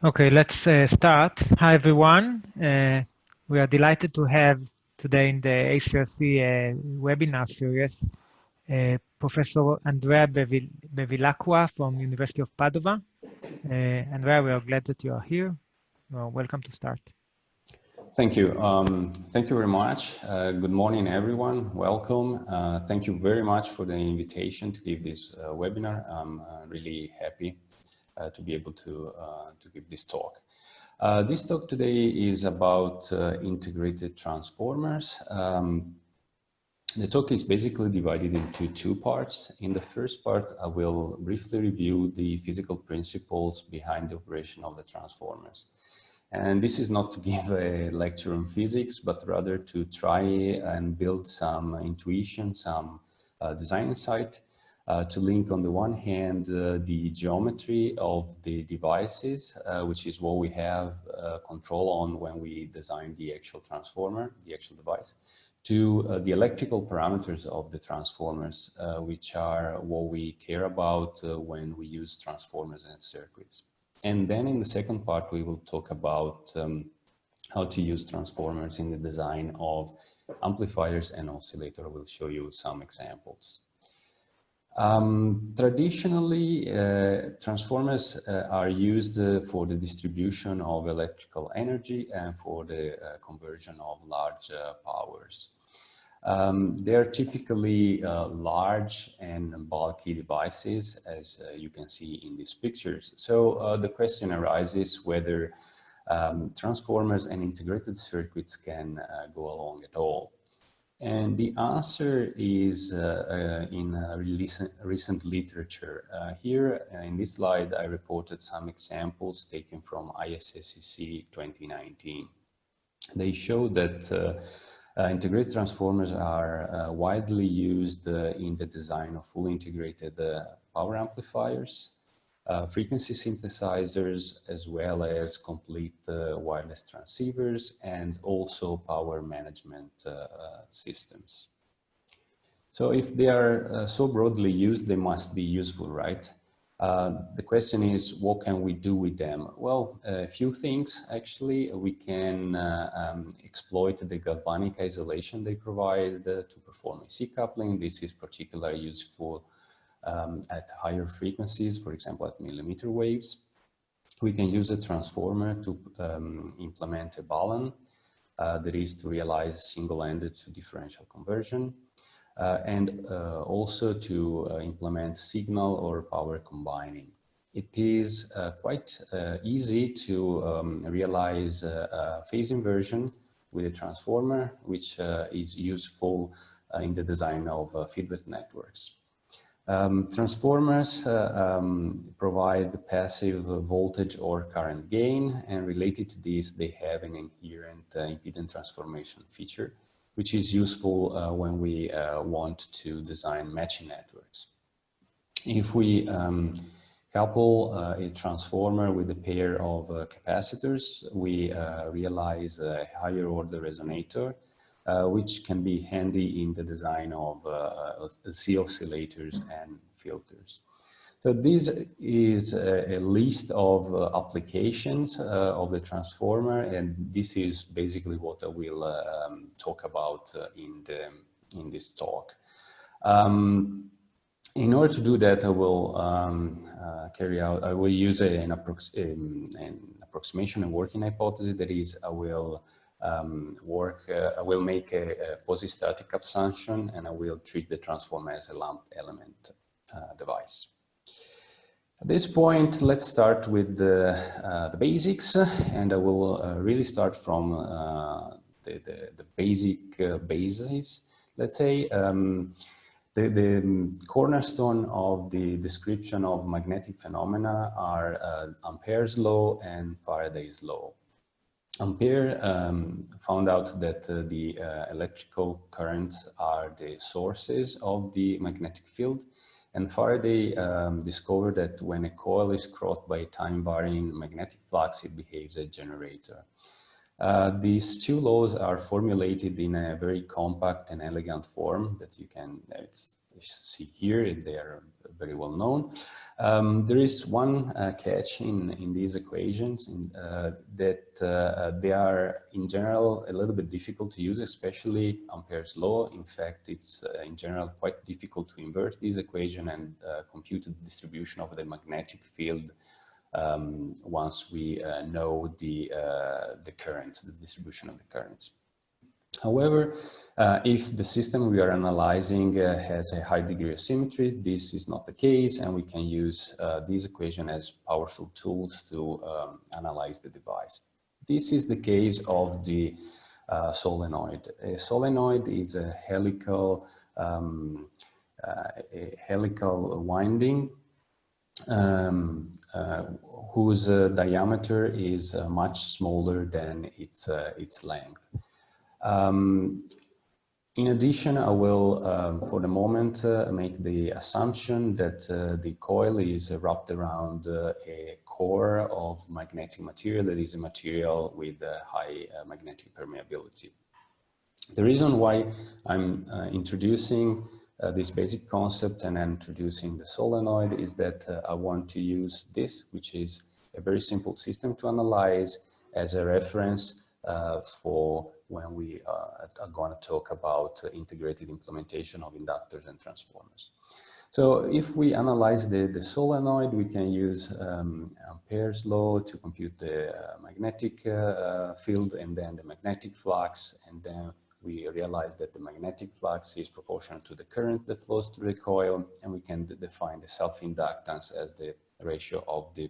Okay, let's start. Hi, everyone. We are delighted to have today in the ACRC webinar series Professor Andrea Bevilacqua from University of Padova. Andrea, we are glad that you are here. Well, welcome to start. Thank you. Thank you very much. Good morning, everyone. Welcome. Thank you very much for the invitation to give this webinar. I'm really happy to be able to give this talk. This talk today is about integrated transformers. The talk is basically divided into two parts. In the first part, I will briefly review the physical principles behind the operation of the transformers. And this is not to give a lecture on physics, but rather to try and build some intuition, some design insight to link on the one hand the geometry of the devices, which is what we have control on when we design the actual transformer, the actual device, to the electrical parameters of the transformers, which are what we care about when we use transformers and circuits. And then in the second part, we will talk about how to use transformers in the design of amplifiers and oscillator. I will show you some examples. Traditionally, transformers are used for the distribution of electrical energy and for the conversion of large powers. They are typically large and bulky devices, as you can see in these pictures. So the question arises whether transformers and integrated circuits can go along at all. And the answer is in recent literature. Here in this slide, I reported some examples taken from ISSCC 2019. They show that integrated transformers are widely used in the design of fully integrated power amplifiers, frequency synthesizers, as well as complete wireless transceivers, and also power management systems. So if they are so broadly used, they must be useful, right? The question is, what can we do with them? Well, a few things, actually. We can exploit the galvanic isolation they provide to perform AC coupling. This is particularly useful at higher frequencies, for example, at millimeter waves. We can use a transformer to implement a Balun, that is to realize single-ended to differential conversion. And also to implement signal or power combining. It is quite easy to realize phase inversion with a transformer, which is useful in the design of feedback networks. Transformers provide passive voltage or current gain, and related to this, they have an inherent impedance transformation feature, which is useful when we want to design matching networks. If we couple a transformer with a pair of capacitors, we realize a higher order resonator, which can be handy in the design of C oscillators and filters. So this is a list of applications of the transformer, and this is basically what I will talk about in this talk. In order to do that, I will I will use an approximation and working hypothesis. That is, I will make a quasi-static assumption, and I will treat the transformer as a lump element device. At this point, let's start with the basics, and I will really start from the basic basis. Let's say the cornerstone of the description of magnetic phenomena are Ampere's law and Faraday's law. Ampere found out that the electrical currents are the sources of the magnetic field. And Faraday discovered that when a coil is crossed by a time-varying magnetic flux, it behaves as a generator. These two laws are formulated in a very compact and elegant form that you can, it's see here, they are very well known. There is one catch in these equations that they are in general a little bit difficult to use, especially Ampere's law. In fact, it's in general quite difficult to invert this equation and compute the distribution of the magnetic field once we know the currents, the distribution of the currents. However, if the system we are analyzing has a high degree of symmetry, this is not the case, and we can use this equation as powerful tools to analyze the device. This is the case of the solenoid. A solenoid is a helical winding whose diameter is much smaller than its length. In addition, I will, for the moment, make the assumption that the coil is wrapped around a core of magnetic material that is a material with high magnetic permeability. The reason why I'm introducing this basic concept and introducing the solenoid is that I want to use this, which is a very simple system to analyze, as a reference for when we are going to talk about integrated implementation of inductors and transformers. So if we analyze the solenoid, we can use Ampere's law to compute the magnetic field and then the magnetic flux, and then we realize that the magnetic flux is proportional to the current that flows through the coil, and we can define the self-inductance as the ratio of the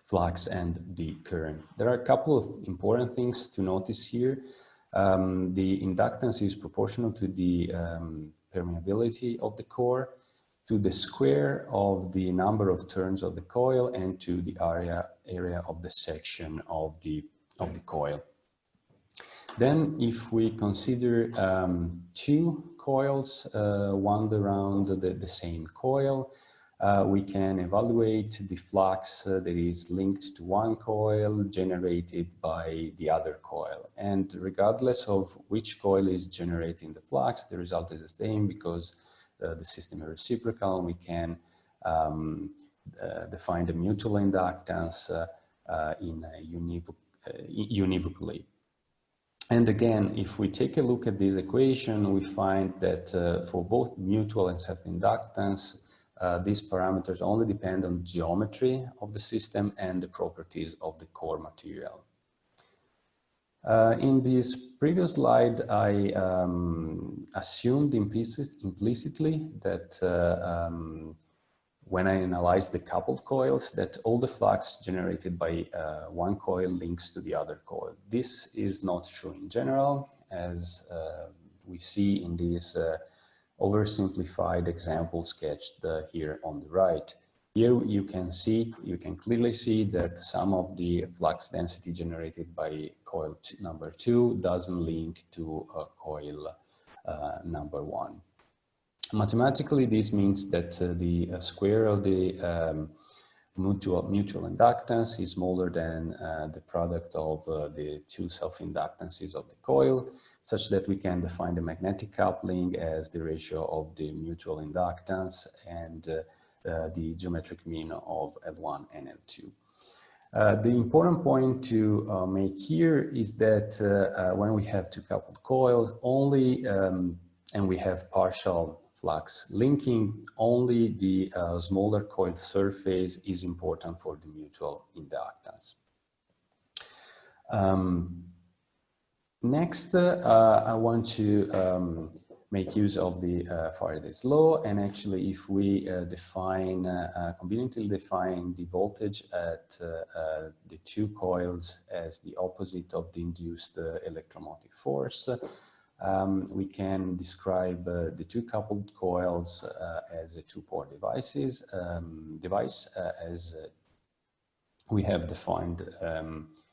flux and the current. There are a couple of important things to notice here. The inductance is proportional to the permeability of the core, to the square of the number of turns of the coil, and to the area of the section of the coil. Then, if we consider two coils wound around the same coil, we can evaluate the flux that is linked to one coil generated by the other coil. And regardless of which coil is generating the flux, the result is the same because the system is reciprocal, and we can define the mutual inductance univocally. And again, if we take a look at this equation, we find that for both mutual and self-inductance, these parameters only depend on geometry of the system and the properties of the core material. In this previous slide, I assumed implicitly that when I analyze the coupled coils, that all the flux generated by one coil links to the other coil. This is not true in general, as we see in this oversimplified example sketched here on the right. Here you can clearly see that some of the flux density generated by coil number 2 doesn't link to coil number 1. Mathematically, this means that the square of the mutual inductance is smaller than the product of the two self-inductances of the coil, such that we can define the magnetic coupling as the ratio of the mutual inductance and the geometric mean of L1 and L2. The important point to make here is that when we have two coupled coils only, and we have partial flux linking, only the smaller coil surface is important for the mutual inductance. Next, I want to make use of the Faraday's law, and actually if we conveniently define the voltage at the two coils as the opposite of the induced electromotive force, we can describe the two coupled coils as a two-port device, as we have defined,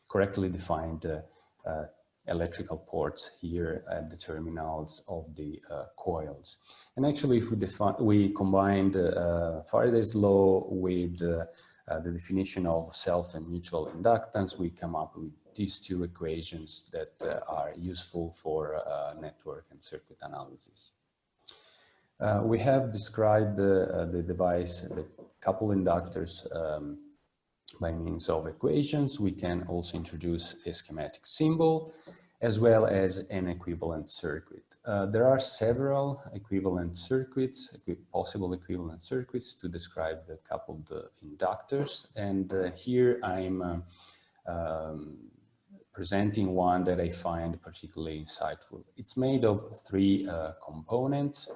correctly defined electrical ports here at the terminals of the coils. And actually, if we combined Faraday's law with the definition of self and mutual inductance, we come up with these two equations that are useful for network and circuit analysis. We have described the device, the coupled inductors, by means of equations. We can also introduce a schematic symbol as well as an equivalent circuit. There are several equivalent circuits, possible equivalent circuits to describe the coupled inductors. And here I'm presenting one that I find particularly insightful. It's made of three components.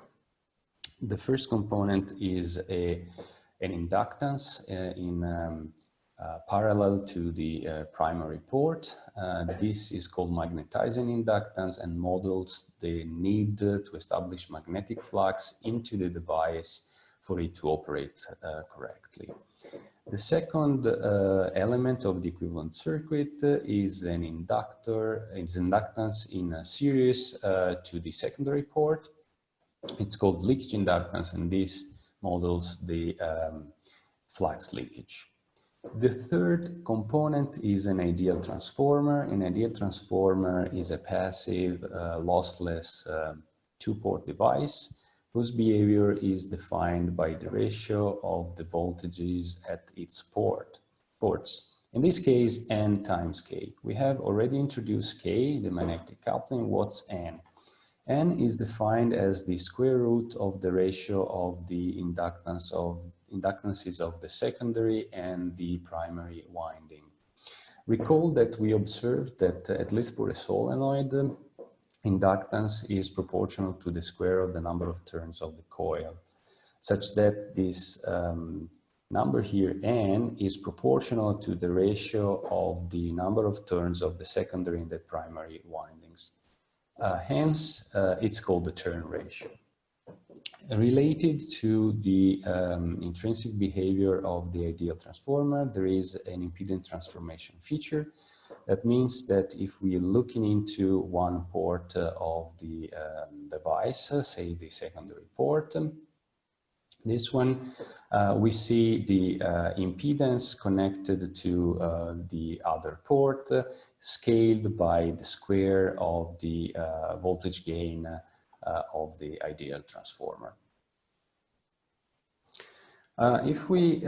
The first component is an inductance parallel to the primary port. This is called magnetizing inductance and models the need to establish magnetic flux into the device for it to operate correctly. The second element of the equivalent circuit is an inductor. It's inductance in series to the secondary port. It's called leakage inductance, and this models the flux leakage. The third component is an ideal transformer. An ideal transformer is a passive, lossless two-port device whose behavior is defined by the ratio of the voltages at its ports. In this case, N times K. We have already introduced K, the magnetic coupling. What's N? N is defined as the square root of the ratio of the inductances of the secondary and the primary winding. Recall that we observed that, at least for a solenoid, inductance is proportional to the square of the number of turns of the coil, such that this number here, N, is proportional to the ratio of the number of turns of the secondary and the primary windings. Hence, it's called the turn ratio. Related to the intrinsic behavior of the ideal transformer, there is an impedance transformation feature. That means that if we are looking into one port of the device, say the secondary port, this one, we see the impedance connected to the other port scaled by the square of the voltage gain of the ideal transformer. If we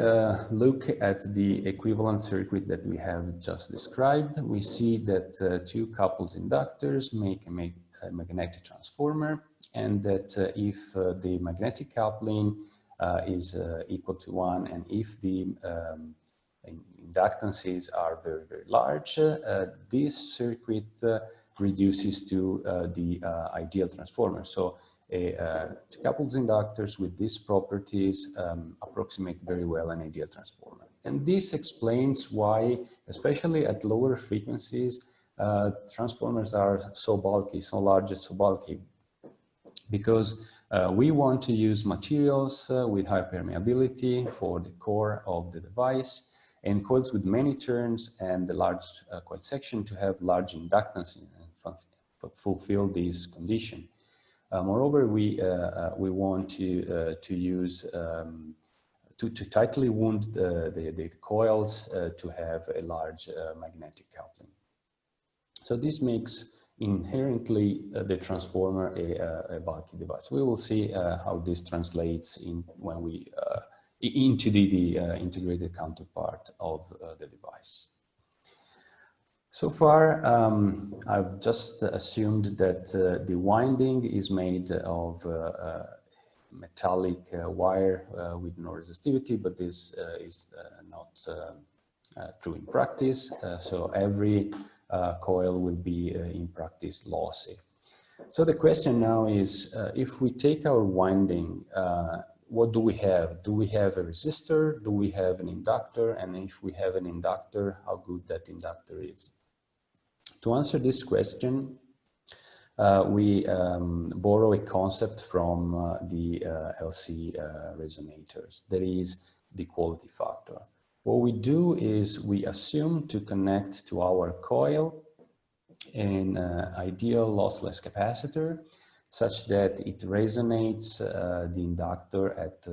look at the equivalent circuit that we have just described, we see that two coupled inductors make a magnetic transformer, and that if the magnetic coupling is equal to 1, and if the inductances are very, very large, this circuit reduces to the ideal transformer. So coupled inductors with these properties approximate very well an ideal transformer. And this explains why, especially at lower frequencies, transformers are so bulky, so large and so bulky, because we want to use materials with high permeability for the core of the device, and coils with many turns and the large coil section to have large inductance and fulfill this condition. Moreover, we want to use to tightly wound the coils to have a large magnetic coupling. So this makes inherently the transformer a bulky device. We will see how this translates when we into the integrated counterpart of the device. So far, I've just assumed that the winding is made of metallic wire with no resistivity, but this is not true in practice. So every coil will be in practice lossy. So the question now is, if we take our winding, what do we have? Do we have a resistor? Do we have an inductor? And if we have an inductor, how good that inductor is? To answer this question, we borrow a concept from the LC resonators, that is the quality factor. What we do is we assume to connect to our coil an ideal lossless capacitor such that it resonates the inductor at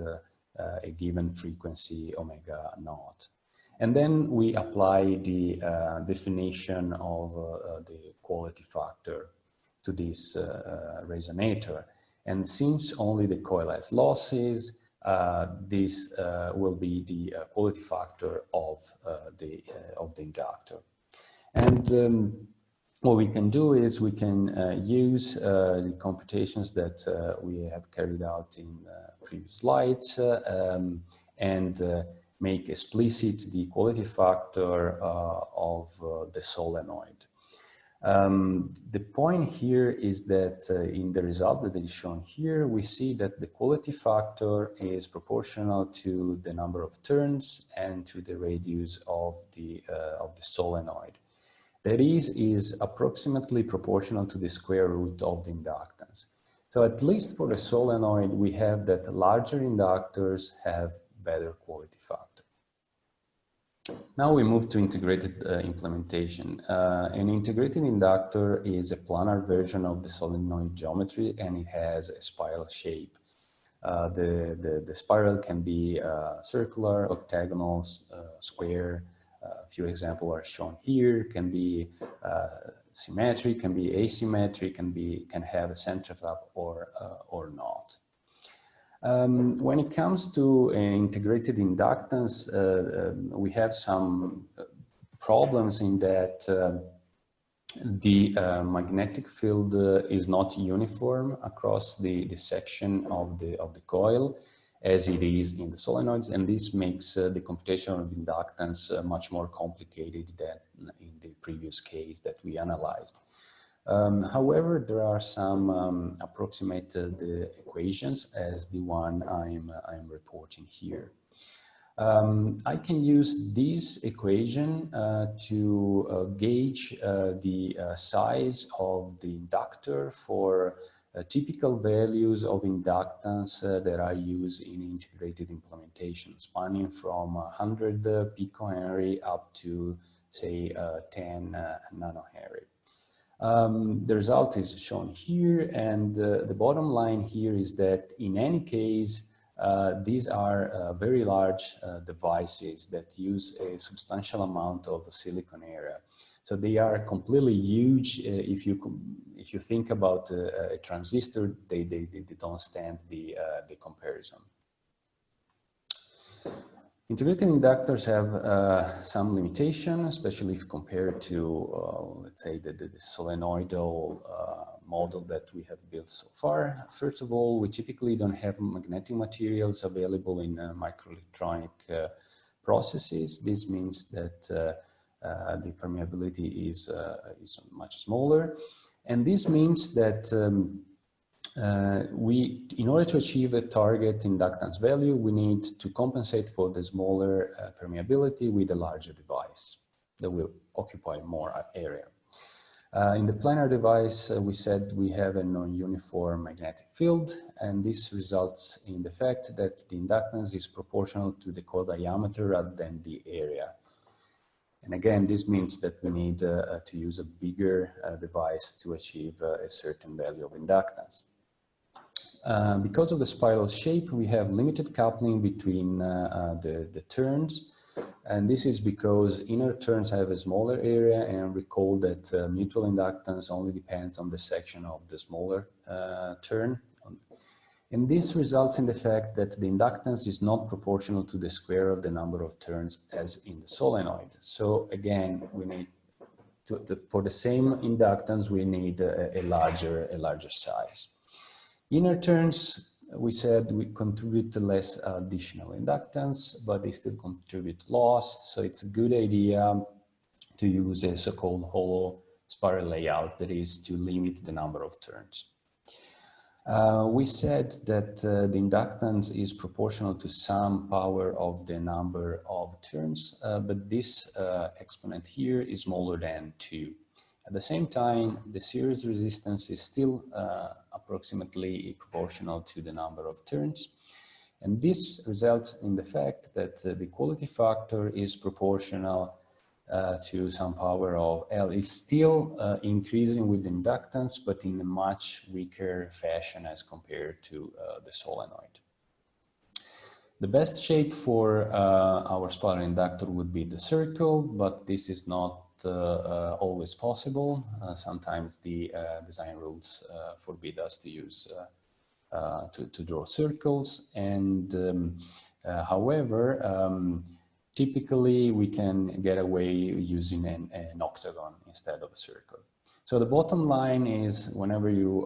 a given frequency omega naught. And then we apply the definition of the quality factor to this resonator. And since only the coil has losses, this will be the quality factor of the inductor. And what we can do is we can use the computations that we have carried out in previous slides and make explicit the quality factor of the solenoid. The point here is that in the result that is shown here, we see that the quality factor is proportional to the number of turns and to the radius of the solenoid. That is approximately proportional to the square root of the inductance. So at least for the solenoid, we have that larger inductors have better quality factor. Now we move to integrated implementation. An integrated inductor is a planar version of the solenoid geometry, and it has a spiral shape. The spiral can be circular, octagonal, square. A few examples are shown here. Can be symmetric, can be asymmetric, can have a center tap or not. When it comes to integrated inductance, we have some problems in that the magnetic field is not uniform across the section of the coil as it is in the solenoids, and this makes the computation of inductance much more complicated than in the previous case that we analyzed. However, there are some approximated equations as the one I'm reporting here. I can use this equation to gauge the size of the inductor for typical values of inductance that are used in integrated implementation, spanning from 100 picohenry up to, say, 10 nanohenry. The result is shown here, and the bottom line here is that in any case, these are very large devices that use a substantial amount of silicon area. So they are completely huge. If you think about a transistor, they don't stand the comparison. Integrated inductors have some limitation, especially if compared to, let's say, the solenoidal model that we have built so far. First of all, we typically don't have magnetic materials available in microelectronic processes. This means that the permeability is much smaller. And this means that in order to achieve a target inductance value, we need to compensate for the smaller permeability with a larger device that will occupy more area. In the planar device, we said we have a non-uniform magnetic field, and this results in the fact that the inductance is proportional to the coil diameter rather than the area. And again, this means that we need to use a bigger device to achieve a certain value of inductance. Because of the spiral shape, we have limited coupling between the turns, and this is because inner turns have a smaller area, and recall that mutual inductance only depends on the section of the smaller turn. And this results in the fact that the inductance is not proportional to the square of the number of turns as in the solenoid. So again, we need for the same inductance, we need a larger size. Inner turns, we said, we contribute less additional inductance, but they still contribute loss. So it's a good idea to use a so-called hollow spiral layout, that is to limit the number of turns. We said that the inductance is proportional to some power of the number of turns, but this exponent here is smaller than 2. At the same time, the series resistance is still approximately proportional to the number of turns. And this results in the fact that the quality factor is proportional to some power of L. It's still increasing with inductance, but in a much weaker fashion as compared to the solenoid. The best shape for our spiral inductor would be the circle, but this is not always possible. Sometimes the design rules forbid us to use to draw circles. And however, typically we can get away using an octagon instead of a circle. So the bottom line is, whenever you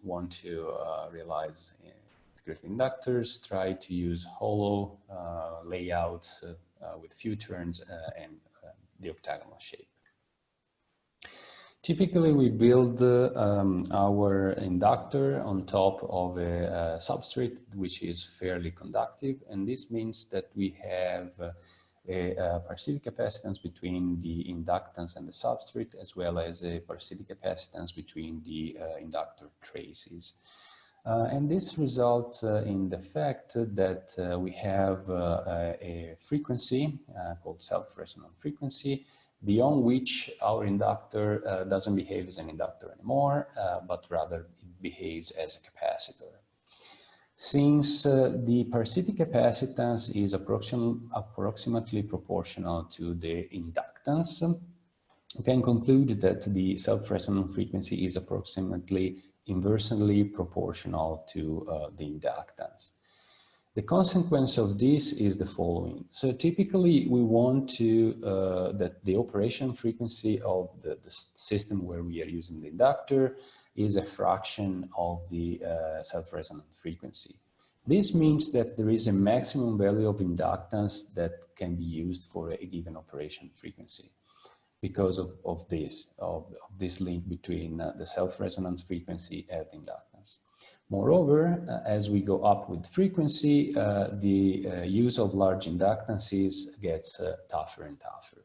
want to realize integrated inductors, try to use hollow layouts with few turns and the octagonal shape. Typically, we build our inductor on top of a substrate which is fairly conductive, and this means that we have a parasitic capacitance between the inductance and the substrate, as well as a parasitic capacitance between the inductor traces. And this results in the fact that we have a frequency called self-resonant frequency, beyond which our inductor doesn't behave as an inductor anymore, but rather it behaves as a capacitor. Since the parasitic capacitance is approximately proportional to the inductance, we can conclude that the self-resonant frequency is approximately inversely proportional to the inductance. The consequence of this is the following. So typically we want to, that the operation frequency of the system where we are using the inductor is a fraction of the self-resonant frequency. This means that there is a maximum value of inductance that can be used for a given operation frequency because of this link between the self-resonant frequency and inductance. Moreover, as we go up with frequency, the use of large inductances gets tougher and tougher.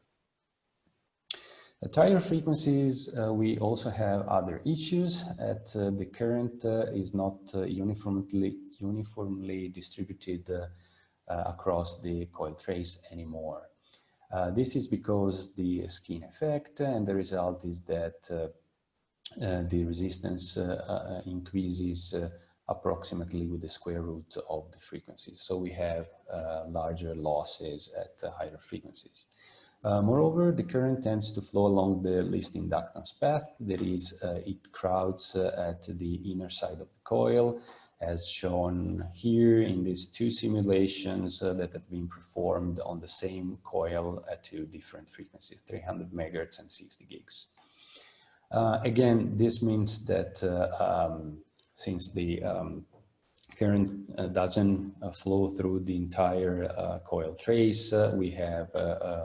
At higher frequencies, we also have other issues. The current is not uniformly distributed across the coil trace anymore. This is because the skin effect, and the result is that the resistance increases approximately with the square root of the frequencies. So we have larger losses at higher frequencies. Moreover, the current tends to flow along the least inductance path. That is, it crowds at the inner side of the coil, as shown here in these two simulations that have been performed on the same coil at two different frequencies, 300 megahertz and 60 gigs. Again, this means that since the current doesn't flow through the entire coil trace, we have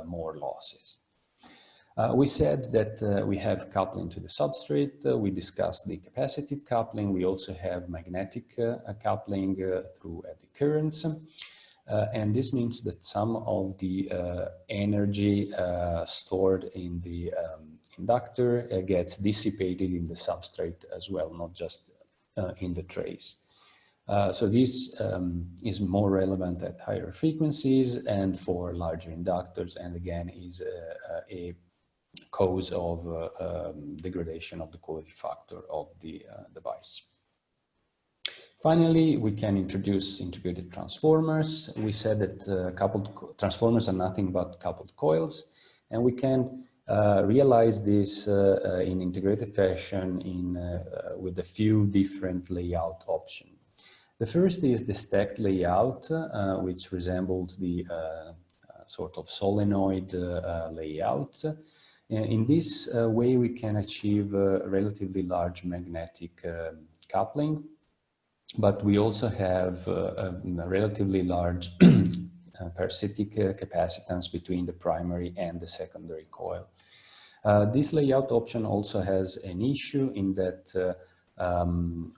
more losses. We said that we have coupling to the substrate. We discussed the capacitive coupling. We also have magnetic coupling through eddy currents. And this means that some of the energy stored in the inductor gets dissipated in the substrate as well, not just in the trace. So this is more relevant at higher frequencies and for larger inductors, and again is a cause of degradation of the quality factor of the device. Finally, we can introduce integrated transformers. We said that coupled transformers are nothing but coupled coils, and we can realize this in integrated fashion with a few different layout options. The first is the stacked layout, which resembles the sort of solenoid layout. In this way, we can achieve relatively large magnetic coupling, but we also have a relatively large parasitic capacitance between the primary and the secondary coil. This layout option also has an issue in that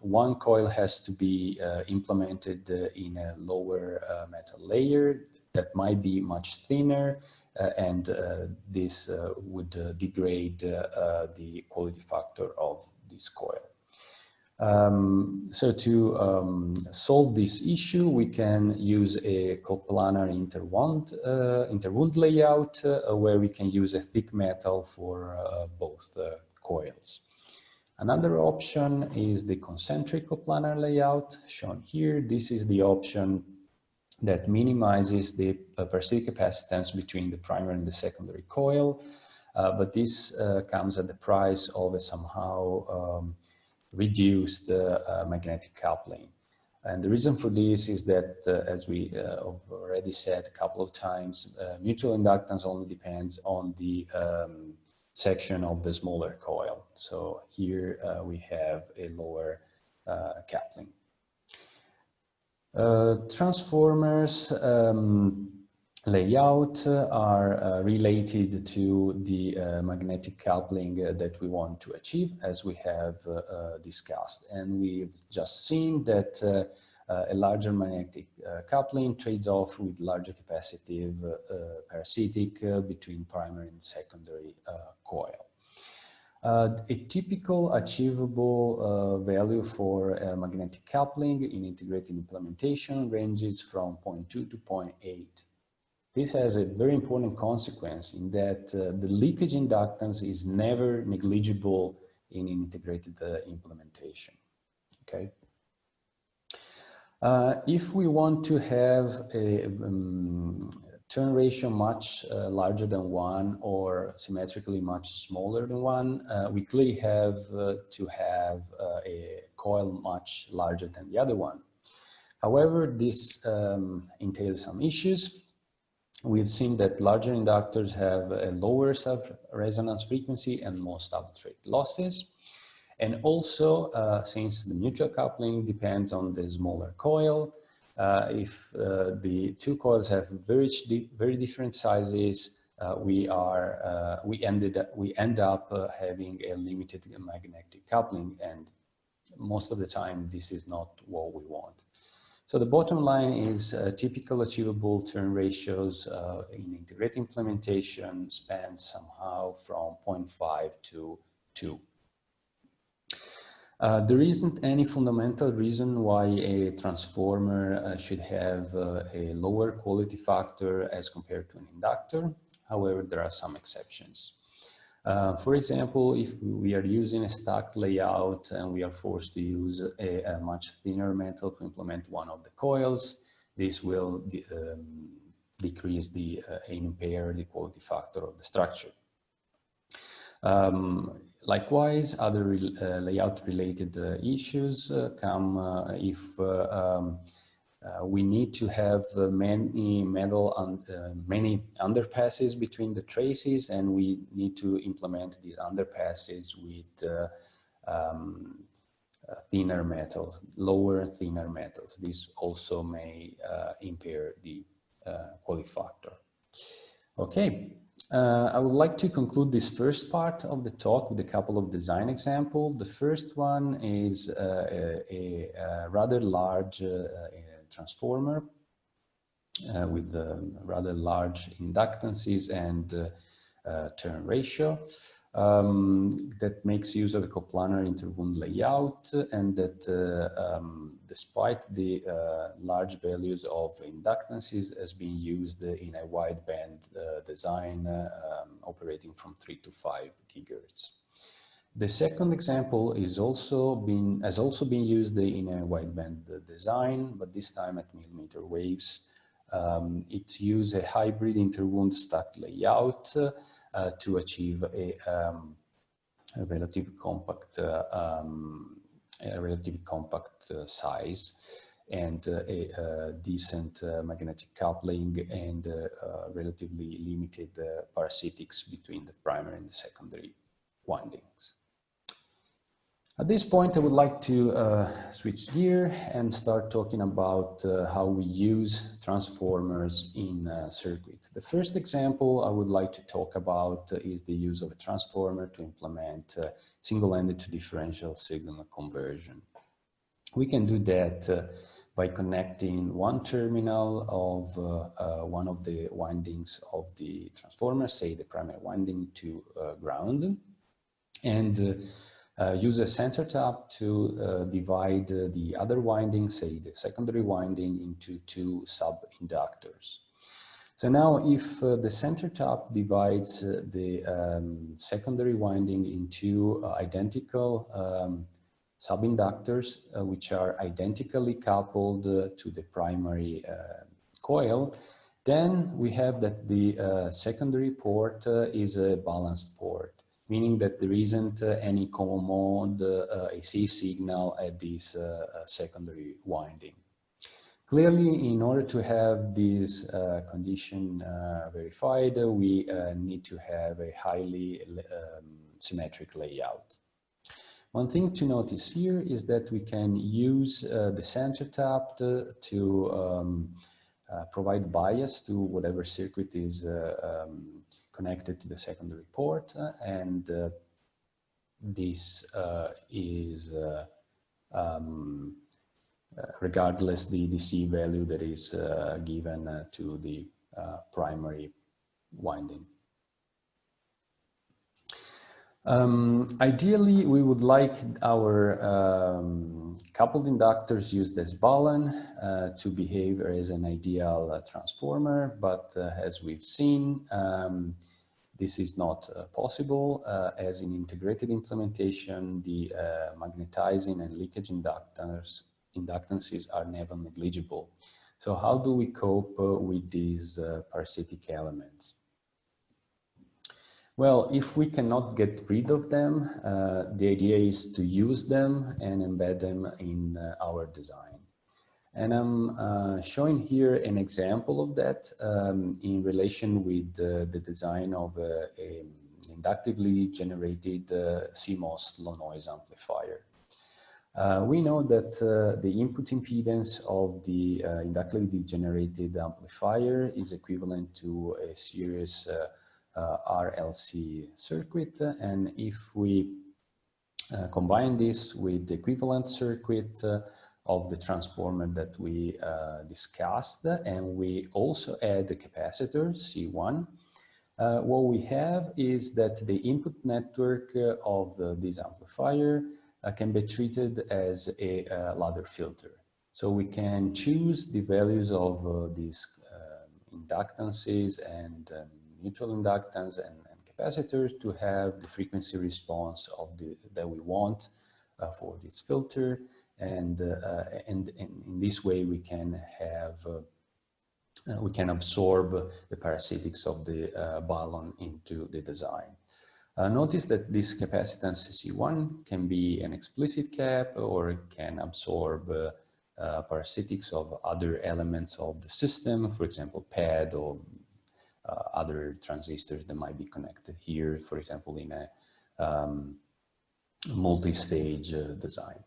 one coil has to be implemented in a lower metal layer that might be much thinner, and this would degrade the quality factor of this coil. So to solve this issue, we can use a coplanar interwound layout where we can use a thick metal for both coils. Another option is the concentric coplanar layout shown here. This is the option that minimizes the parasitic capacitance between the primary and the secondary coil, but this comes at the price of a somehow reduced magnetic coupling. And the reason for this is that, as we have already said a couple of times, mutual inductance only depends on the section of the smaller coil. So here we have a lower coupling. Transformers layout are related to the magnetic coupling that we want to achieve, as we have discussed. And we've just seen that a larger magnetic coupling trades off with larger capacitive parasitic between primary and secondary coil. A typical achievable value for magnetic coupling in integrated implementation ranges from 0.2 to 0.8. This has a very important consequence in that the leakage inductance is never negligible in integrated implementation. Okay. If we want to have a turn ratio much larger than 1 or symmetrically much smaller than 1, we clearly have to have a coil much larger than the other one. However, this entails some issues. We've seen that larger inductors have a lower self-resonance frequency and more substrate losses. And also, since the mutual coupling depends on the smaller coil, if the two coils have very different sizes, we end up having a limited magnetic coupling, and most of the time this is not what we want. So the bottom line is typical achievable turn ratios in integrated implementation spans somehow from 0.5 to 2. There isn't any fundamental reason why a transformer should have a lower quality factor as compared to an inductor. However, there are some exceptions. For example, if we are using a stacked layout and we are forced to use a much thinner metal to implement one of the coils, this will decrease impair the quality factor of the structure. Likewise, other layout-related issues come if we need to have many underpasses between the traces, and we need to implement these underpasses with thinner metals, thinner metals. This also may impair the quality factor. Okay. I would like to conclude this first part of the talk with a couple of design examples. The first one is a rather large transformer with rather large inductances and turn ratio that makes use of a coplanar interwound layout, and that despite the large values of inductances has been used in a wideband design operating from 3 to 5 gigahertz. The second example has also been used in a wideband design, but this time at millimeter waves. It uses a hybrid interwound stack layout to achieve a relatively compact size and a decent magnetic coupling and relatively limited parasitics between the primary and the secondary windings. At this point, I would like to switch gear and start talking about how we use transformers in circuits. The first example I would like to talk about is the use of a transformer to implement single-ended to differential signal conversion. We can do that by connecting one terminal of one of the windings of the transformer, say the primary winding, to ground, and use a center tap to divide the other winding, say the secondary winding, into two sub-inductors. So now if the center tap divides the secondary winding into identical sub-inductors, which are identically coupled to the primary coil, then we have that the secondary port is a balanced port. meaning that there isn't any common mode AC signal at this secondary winding. Clearly, in order to have this condition verified, we need to have a highly symmetric layout. One thing to notice here is that we can use the center tap to provide bias to whatever circuit is connected to the secondary port, and this is regardless the DC value that is given to the primary winding. Ideally, we would like our coupled inductors used as Balun to behave as an ideal transformer, but as we've seen, this is not possible, as in integrated implementation, the magnetizing and leakage inductances are never negligible. So how do we cope with these parasitic elements? Well, if we cannot get rid of them, the idea is to use them and embed them in our design. And I'm showing here an example of that in relation with the design of an inductively generated CMOS low noise amplifier. We know that the input impedance of the inductively generated amplifier is equivalent to a series RLC circuit, and if we combine this with the equivalent circuit of the transformer that we discussed, and we also add the capacitor C1, what we have is that the input network of this amplifier can be treated as a ladder filter. So we can choose the values of these inductances and neutral inductance and capacitors to have the frequency response of that we want for this filter, and in this way we can have we can absorb the parasitics of the balun into the design. Notice that this capacitance C1 can be an explicit cap, or it can absorb parasitics of other elements of the system, for example pad or other transistors that might be connected here, for example, in a multi-stage design.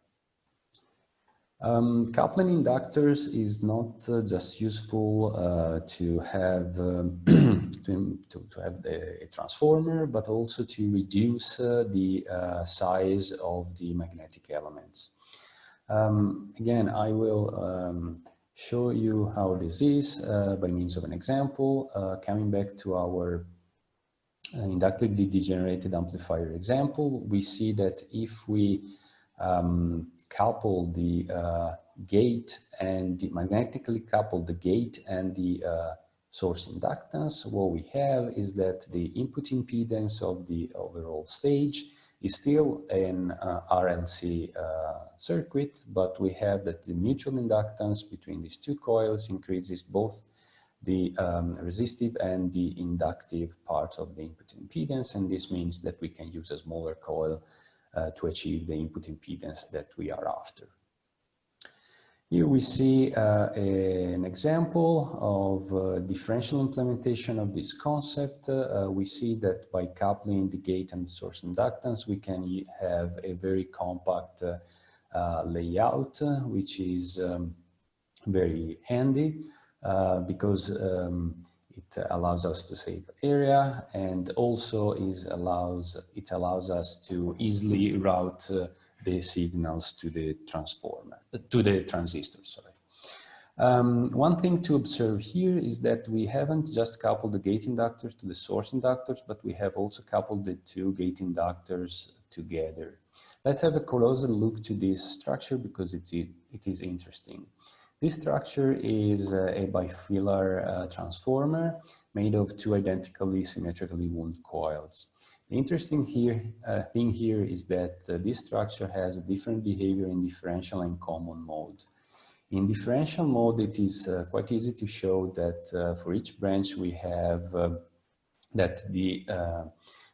Coupling inductors is not just useful to have to have a transformer, but also to reduce the size of the magnetic elements. Again, I will show you how this is by means of an example. Coming back to our inductively degenerated amplifier example, we see that if we couple the gate and magnetically couple the gate and the source inductance, what we have is that the input impedance of the overall stage is still an RLC circuit, but we have that the mutual inductance between these two coils increases both the resistive and the inductive parts of the input impedance, and this means that we can use a smaller coil to achieve the input impedance that we are after. Here we see an example of differential implementation of this concept. We see that by coupling the gate and the source inductance, we can have a very compact layout, which is very handy because it allows us to save area, and also it allows us to easily route the signals to the transformer, to the transistor, sorry. One thing to observe here is that we haven't just coupled the gate inductors to the source inductors, but we have also coupled the two gate inductors together. Let's have a closer look to this structure because it is interesting. This structure is a bifilar transformer made of two identically symmetrically wound coils. The interesting thing here is that this structure has a different behavior in differential and common mode. In differential mode, it is quite easy to show that for each branch we have that the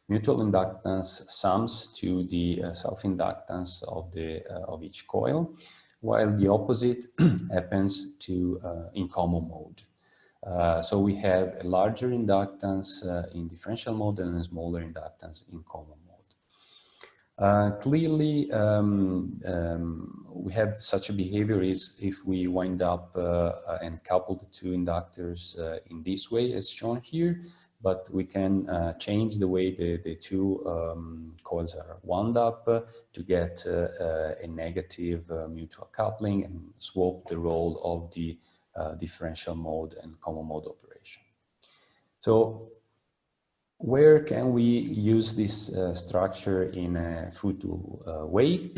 Mutual inductance sums to the self-inductance of each coil, while the opposite happens to in common mode. So we have a larger inductance in differential mode and a smaller inductance in common mode. Clearly, we have such a behavior is if we wind up and couple the two inductors in this way as shown here, but we can change the way the two coils are wound up to get a negative mutual coupling and swap the role of the differential mode and common mode operation. So where can we use this structure in a fruitful way?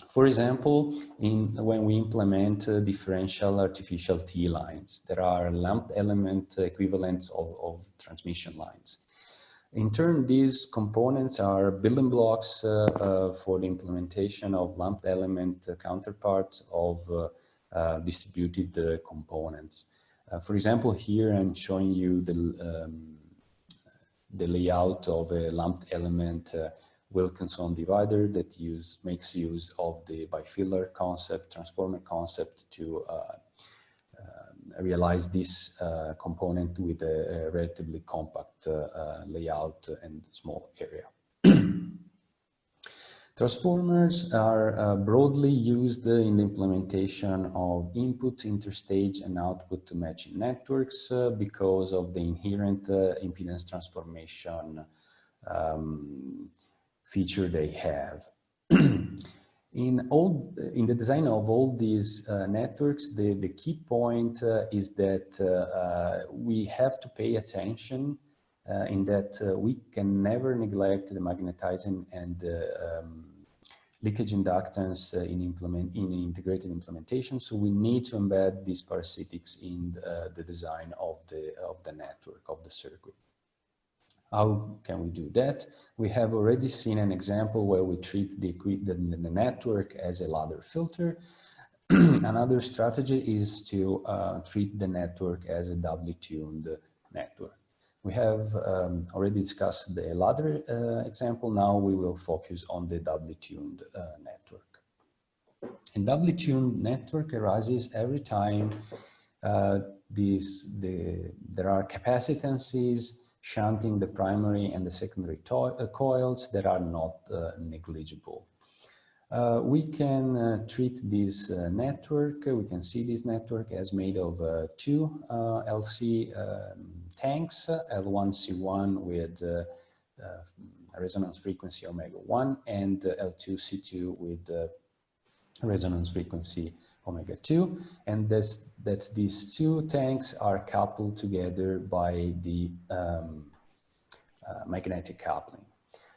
For example, when we implement differential artificial T lines, there are lumped element equivalents of transmission lines. In turn, these components are building blocks for the implementation of lumped element counterparts of distributed components. For example, here I'm showing you the layout of a lumped element Wilkinson divider that makes use of the bifilar concept, transformer concept to realize this component with a relatively compact layout and small area. Transformers are broadly used in the implementation of input, interstage, and output matching networks because of the inherent impedance transformation feature they have. In the design of all these networks, the key point is that we have to pay attention in that we can never neglect the magnetizing and leakage inductance in integrated implementation. So we need to embed these parasitics in the design of the network, of the circuit. How can we do that? We have already seen an example where we treat the network as a ladder filter. Another strategy is to treat the network as a doubly tuned network. We have already discussed the ladder example. Now we will focus on the doubly tuned network. A doubly tuned network arises every time there are capacitances shunting the primary and the secondary coils that are not negligible. We can treat this network, we can see this network as made of two LC tanks, L1C1 with a resonance frequency omega 1 and L2C2 with resonance frequency omega 2, and that these two tanks are coupled together by the magnetic coupling.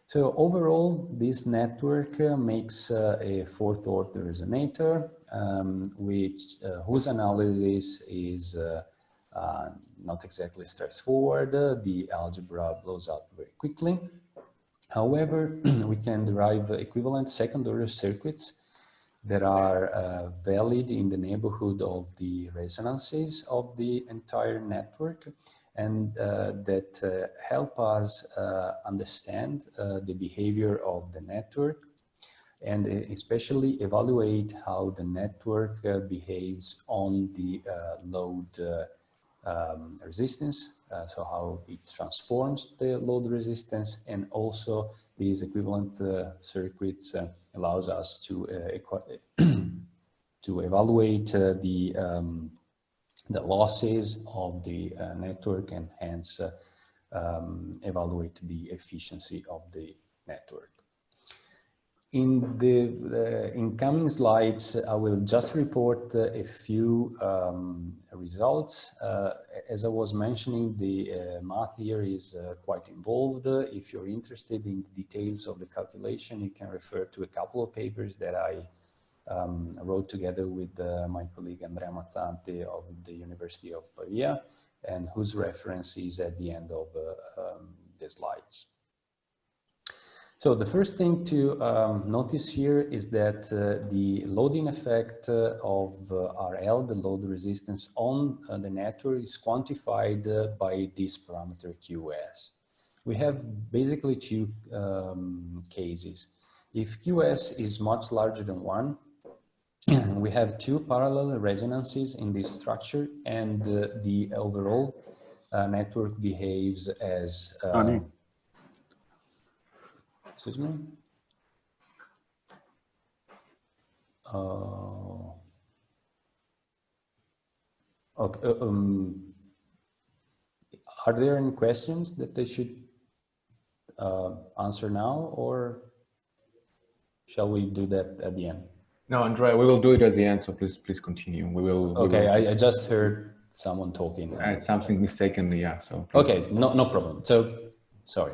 So overall, this network makes a fourth order resonator, whose analysis is not exactly straightforward. The algebra blows up very quickly. However, we can derive equivalent second order circuits that are valid in the neighborhood of the resonances of the entire network, and that help us understand the behavior of the network, and especially evaluate how the network behaves on the load resistance, so how it transforms the load resistance, and also these equivalent circuits allows us to evaluate the losses of the network, and hence evaluate the efficiency of the network. In the incoming slides, I will just report a few results. As I was mentioning, the math here is quite involved. If you're interested in the details of the calculation, you can refer to a couple of papers that I wrote together with my colleague Andrea Mazzante of the University of Pavia, and whose reference is at the end of the slides. So the first thing to notice here is that the loading effect of RL, the load resistance on the network, is quantified by this parameter QS. We have basically two cases. If QS is much larger than 1, we have two parallel resonances in this structure, and the overall network behaves as excuse me. Okay. Are there any questions that they should answer now, or shall we do that at the end? No, Andrea, we will do it at the end, so please continue. We will. Okay, I just heard someone talking. Something mistakenly, yeah. So please. Okay, no problem. So, sorry.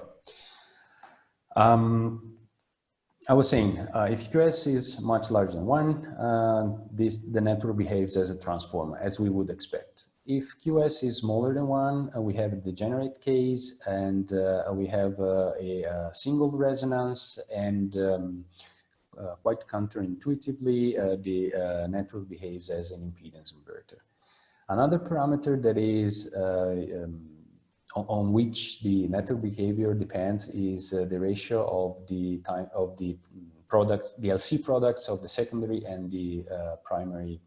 I was saying, if QS is much larger than 1, the network behaves as a transformer, as we would expect. If QS is smaller than 1, we have a degenerate case, and we have a single resonance, and quite counterintuitively, the network behaves as an impedance inverter. Another parameter that is on which the network behavior depends is the ratio of the time of the products, the LC products of the secondary and the primary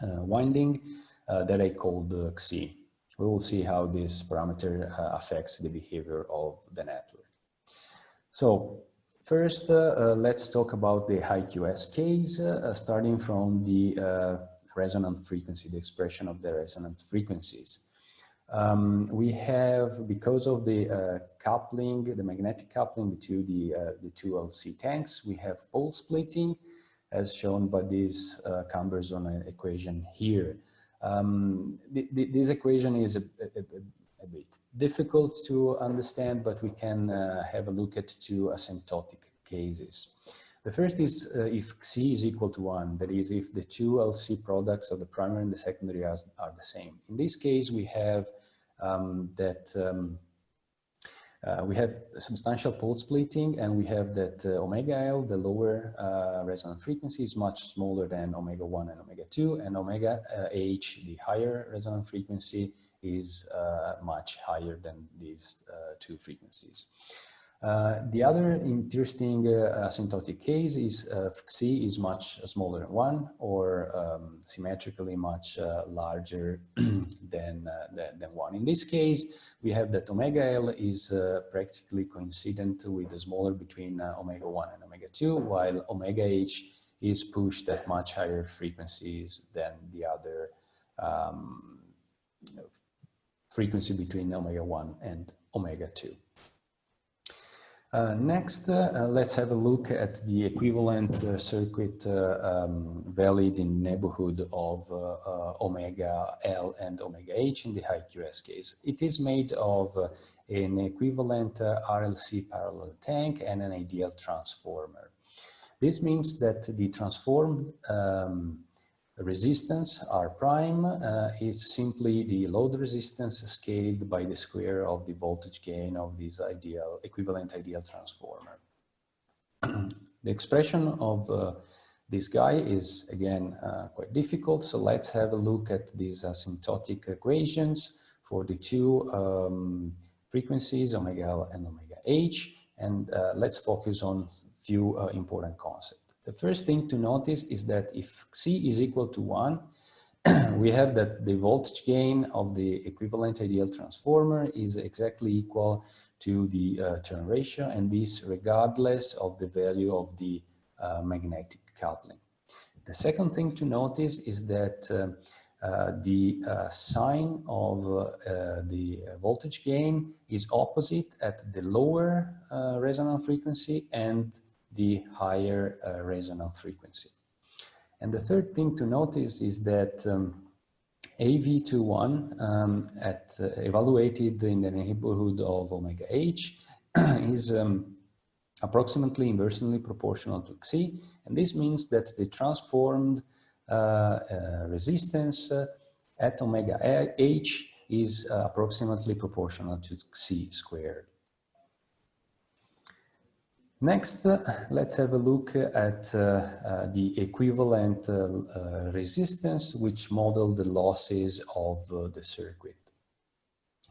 winding that I called Xi. We will see how this parameter affects the behavior of the network. So first, let's talk about the high QS case, starting from the resonant frequency, the expression of the resonant frequencies. We have, because of the coupling, the magnetic coupling between the two LC tanks, we have pole splitting, as shown by this Camberson equation here. This equation is a bit difficult to understand, but we can have a look at two asymptotic cases. The first is if Xi is equal to 1, that is, if the two LC products of the primary and the secondary are the same. In this case, we have we have substantial pole splitting, and we have that omega L, the lower resonant frequency, is much smaller than omega 1 and omega 2, and omega H, the higher resonant frequency, is much higher than these two frequencies. The other interesting asymptotic case is Xi is much smaller than 1, or symmetrically much larger than 1. In this case, we have that omega L is practically coincident with the smaller between omega 1 and omega 2, while omega H is pushed at much higher frequencies than the other frequency between omega 1 and omega 2. Next, let's have a look at the equivalent circuit valid in neighborhood of omega L and omega H in the high QS case. It is made of an equivalent RLC parallel tank and an ideal transformer. This means that the transformed resistance, R prime, is simply the load resistance scaled by the square of the voltage gain of this equivalent ideal transformer. The expression of this guy is again quite difficult, so let's have a look at these asymptotic equations for the two frequencies, omega L and omega H, and let's focus on a few important concepts. The first thing to notice is that if Xi is equal to 1, we have that the voltage gain of the equivalent ideal transformer is exactly equal to the turn ratio, and this regardless of the value of the magnetic coupling. The second thing to notice is that the sign of the voltage gain is opposite at the lower resonant frequency and the higher resonant frequency. And the third thing to notice is that AV21 evaluated in the neighborhood of omega H is approximately inversely proportional to Xi, and this means that the transformed resistance at omega H is approximately proportional to Xi squared. Next, let's have a look at the equivalent resistance which model the losses of the circuit.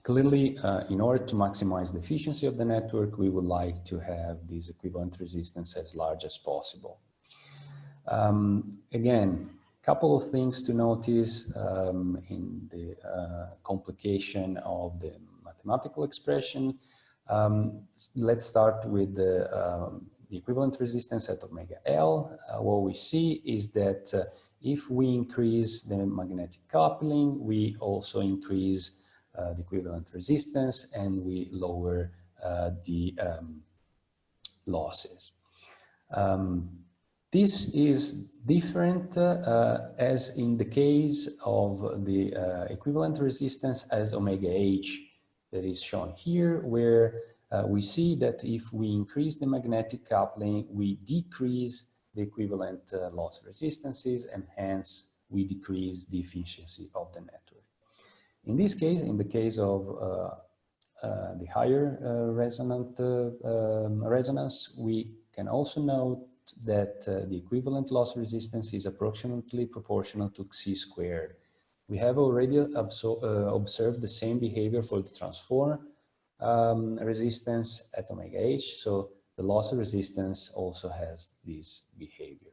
Clearly, in order to maximize the efficiency of the network, we would like to have this equivalent resistance as large as possible. Again, couple of things to notice in the complication of the mathematical expression. Let's start with the equivalent resistance at omega L. What we see is that if we increase the magnetic coupling, we also increase the equivalent resistance and we lower the losses. This is different as in the case of the equivalent resistance as omega H that is shown here, where we see that if we increase the magnetic coupling, we decrease the equivalent loss resistances, and hence we decrease the efficiency of the network. In this case, in the case of the higher resonance, we can also note that the equivalent loss resistance is approximately proportional to Xc squared. We have already observed the same behavior for the transform resistance at omega H, so the loss resistance also has this behavior.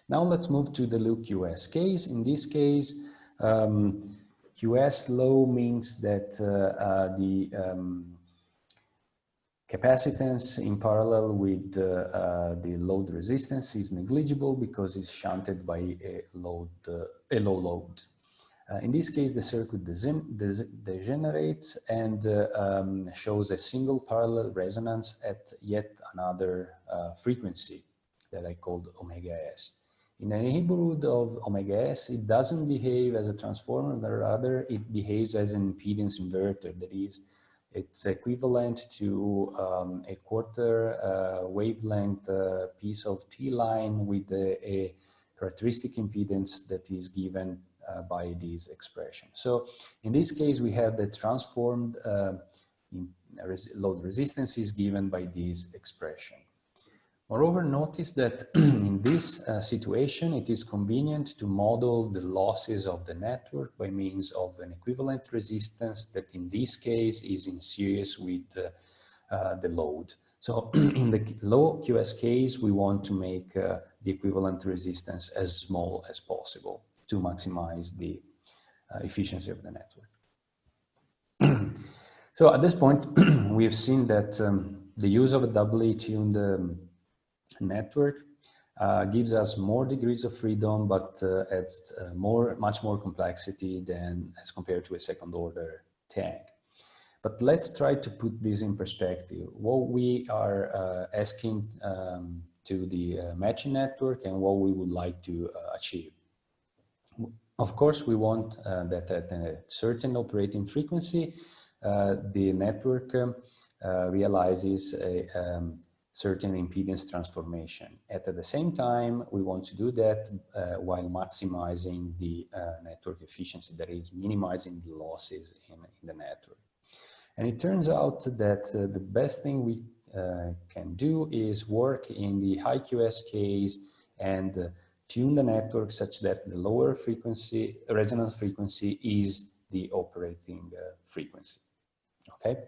Now let's move to the low QS case. In this case, QS low means that the capacitance in parallel with the load resistance is negligible because it's shunted by a low load. In this case, the circuit degenerates and shows a single parallel resonance at yet another frequency that I called omega S. In the neighborhood of omega S, it doesn't behave as a transformer, but rather it behaves as an impedance inverter. That is, it's equivalent to a quarter wavelength piece of T-line with a characteristic impedance that is given by this expression. So in this case, we have the transformed load resistance is given by this expression. Moreover, notice that in this situation, it is convenient to model the losses of the network by means of an equivalent resistance that in this case is in series with the load. So in the low QS case, we want to make the equivalent resistance as small as possible to maximize the efficiency of the network. So at this point, we have seen that the use of a doubly tuned network gives us more degrees of freedom, but adds much more complexity than as compared to a second order tag. But let's try to put this in perspective. What we are asking to the matching network and what we would like to achieve. Of course, we want that at a certain operating frequency, the network realizes a certain impedance transformation. At the same time, we want to do that while maximizing the network efficiency, that is minimizing the losses in the network. And it turns out that the best thing we can do is work in the high QS case and tune the network such that the lower frequency, resonance frequency, is the operating frequency. Okay.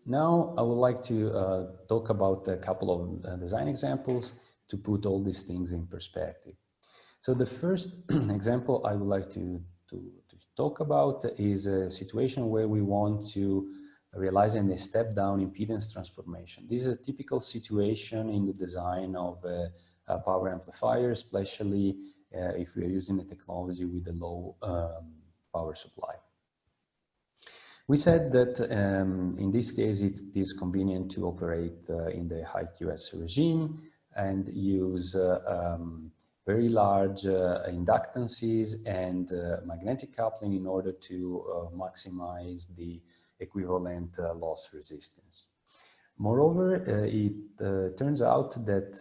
Now I would like to talk about a couple of design examples to put all these things in perspective. So the first example I would like to talk about is a situation where we want to realize a step-down impedance transformation. This is a typical situation in the design of a power amplifier, especially if we are using a technology with a low power supply. We said that in this case, it is convenient to operate in the high QS regime and use very large inductances and magnetic coupling in order to maximize the equivalent loss resistance. Moreover, it turns out that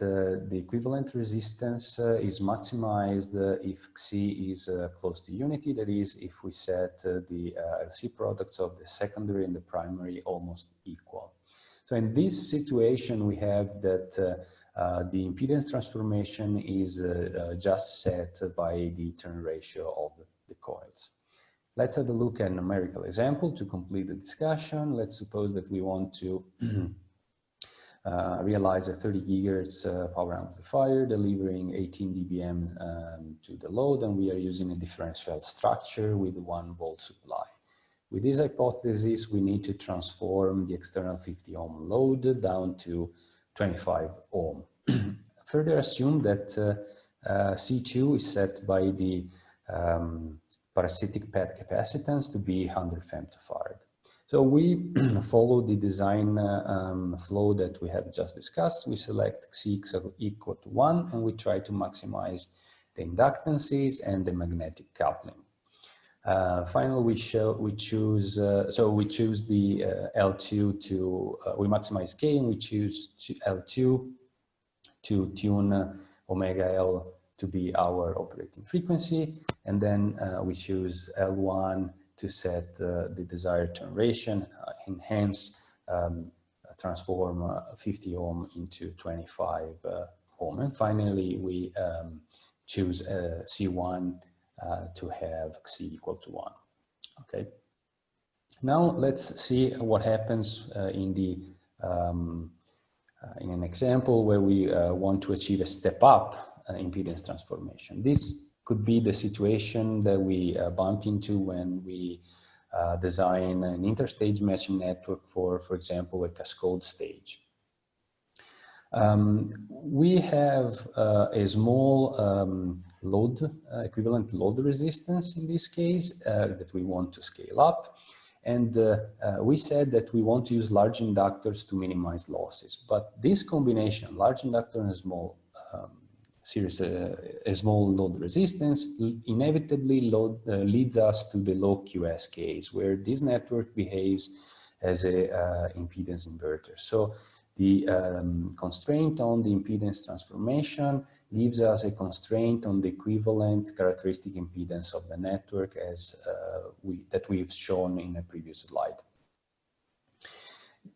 the equivalent resistance is maximized if Xc is close to unity. That is, if we set the LC products of the secondary and the primary almost equal. So in this situation, we have that the impedance transformation is just set by the turn ratio of the coils. Let's have a look at a numerical example to complete the discussion. Let's suppose that we want to realize a 30 gigahertz power amplifier delivering 18 dBm to the load, and we are using a differential structure with 1 volt supply. With this hypothesis, we need to transform the external 50 ohm load down to 25 ohm. Further assume that C2 is set by the parasitic pad capacitance to be 100 femtofarad. So we follow the design flow that we have just discussed. We select C equal to 1, and we try to maximize the inductances and the magnetic coupling. Finally, we choose the L2 to, we maximize K, and we choose L2 to tune omega L to be our operating frequency. And then we choose L1 to set the desired turn ratio, and hence transform 50 ohm into 25 ohm. And finally, we choose C1 to have C equal to 1. Okay. Now let's see what happens in an example where we want to achieve a step-up impedance transformation. This could be the situation that we bump into when we design an interstage matching network for example, a cascade stage. We have a small equivalent load resistance in this case that we want to scale up. And we said that we want to use large inductors to minimize losses. But this combination, large inductor and a small load resistance, inevitably leads us to the low QS case, where this network behaves as a impedance inverter. So the constraint on the impedance transformation gives us a constraint on the equivalent characteristic impedance of the network as that we've shown in a previous slide.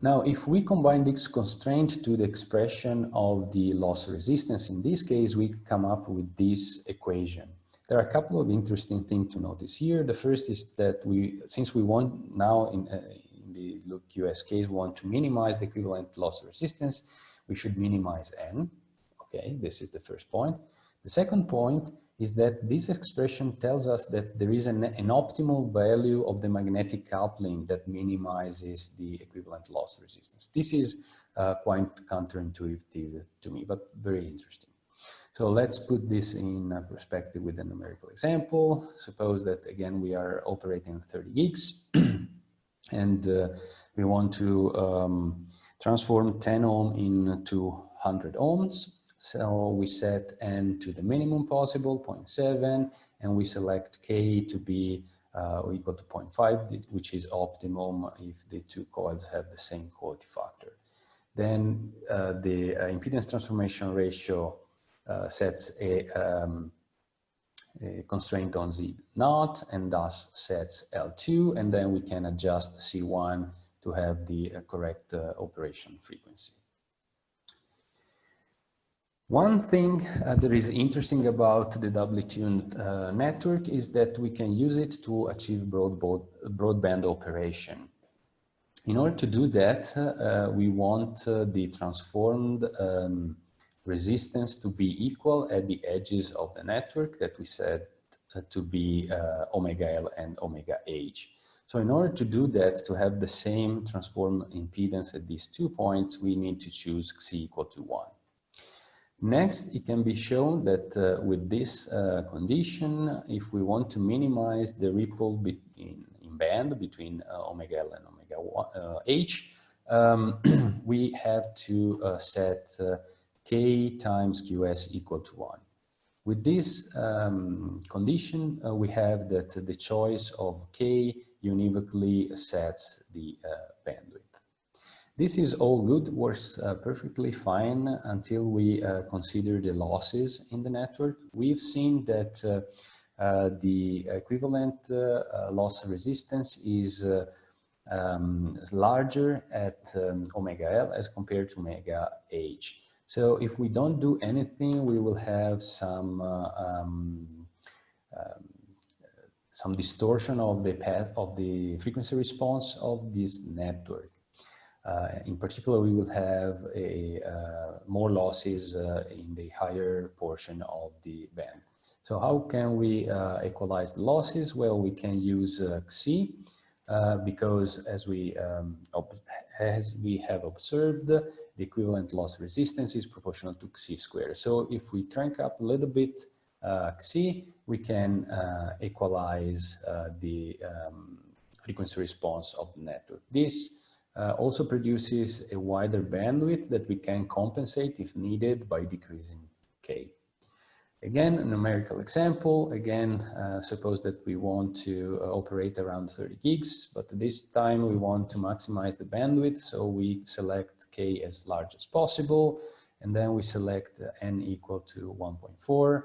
Now, if we combine this constraint to the expression of the loss resistance, in this case, we come up with this equation. There are a couple of interesting things to notice here. The first is that since we want now in the QS case, we want to minimize the equivalent loss resistance, we should minimize N. Okay, this is the first point. The second point is that this expression tells us that there is an optimal value of the magnetic coupling that minimizes the equivalent loss resistance. This is quite counterintuitive to me, but very interesting. So let's put this in perspective with a numerical example. Suppose that, again, we are operating 30 gigs and we want to transform 10 ohm into 100 ohms. So we set N to the minimum possible, 0.7, and we select K to be equal to 0.5, which is optimum if the two coils have the same quality factor. Then the impedance transformation ratio sets a constraint on Z0 and thus sets L2, and then we can adjust C1 to have the correct operation frequency. One thing that is interesting about the doubly-tuned network is that we can use it to achieve broadband operation. In order to do that, we want the transformed resistance to be equal at the edges of the network that we set to be omega L and omega H. So in order to do that, to have the same transformed impedance at these 2 points, we need to choose C equal to 1. Next, it can be shown that with this condition, if we want to minimize the ripple in band between omega L and omega H, we have to set K times QS equal to 1. With this condition, we have that the choice of K univocally sets the bandwidth. This is all good, works perfectly fine until we consider the losses in the network. We've seen that the equivalent loss resistance is larger at omega L as compared to omega H. So if we don't do anything, we will have some some distortion of the path of the frequency response of this network. In particular, we will have more losses in the higher portion of the band. So how can we equalize the losses? Well, we can use Xi, because as we have observed, the equivalent loss resistance is proportional to Xi squared. So if we crank up a little bit Xi, we can equalize the frequency response of the network. This also produces a wider bandwidth that we can compensate if needed by decreasing K. Again, a numerical example. Again, suppose that we want to operate around 30 gigs, but this time we want to maximize the bandwidth, so we select K as large as possible, and then we select N equal to 1.4,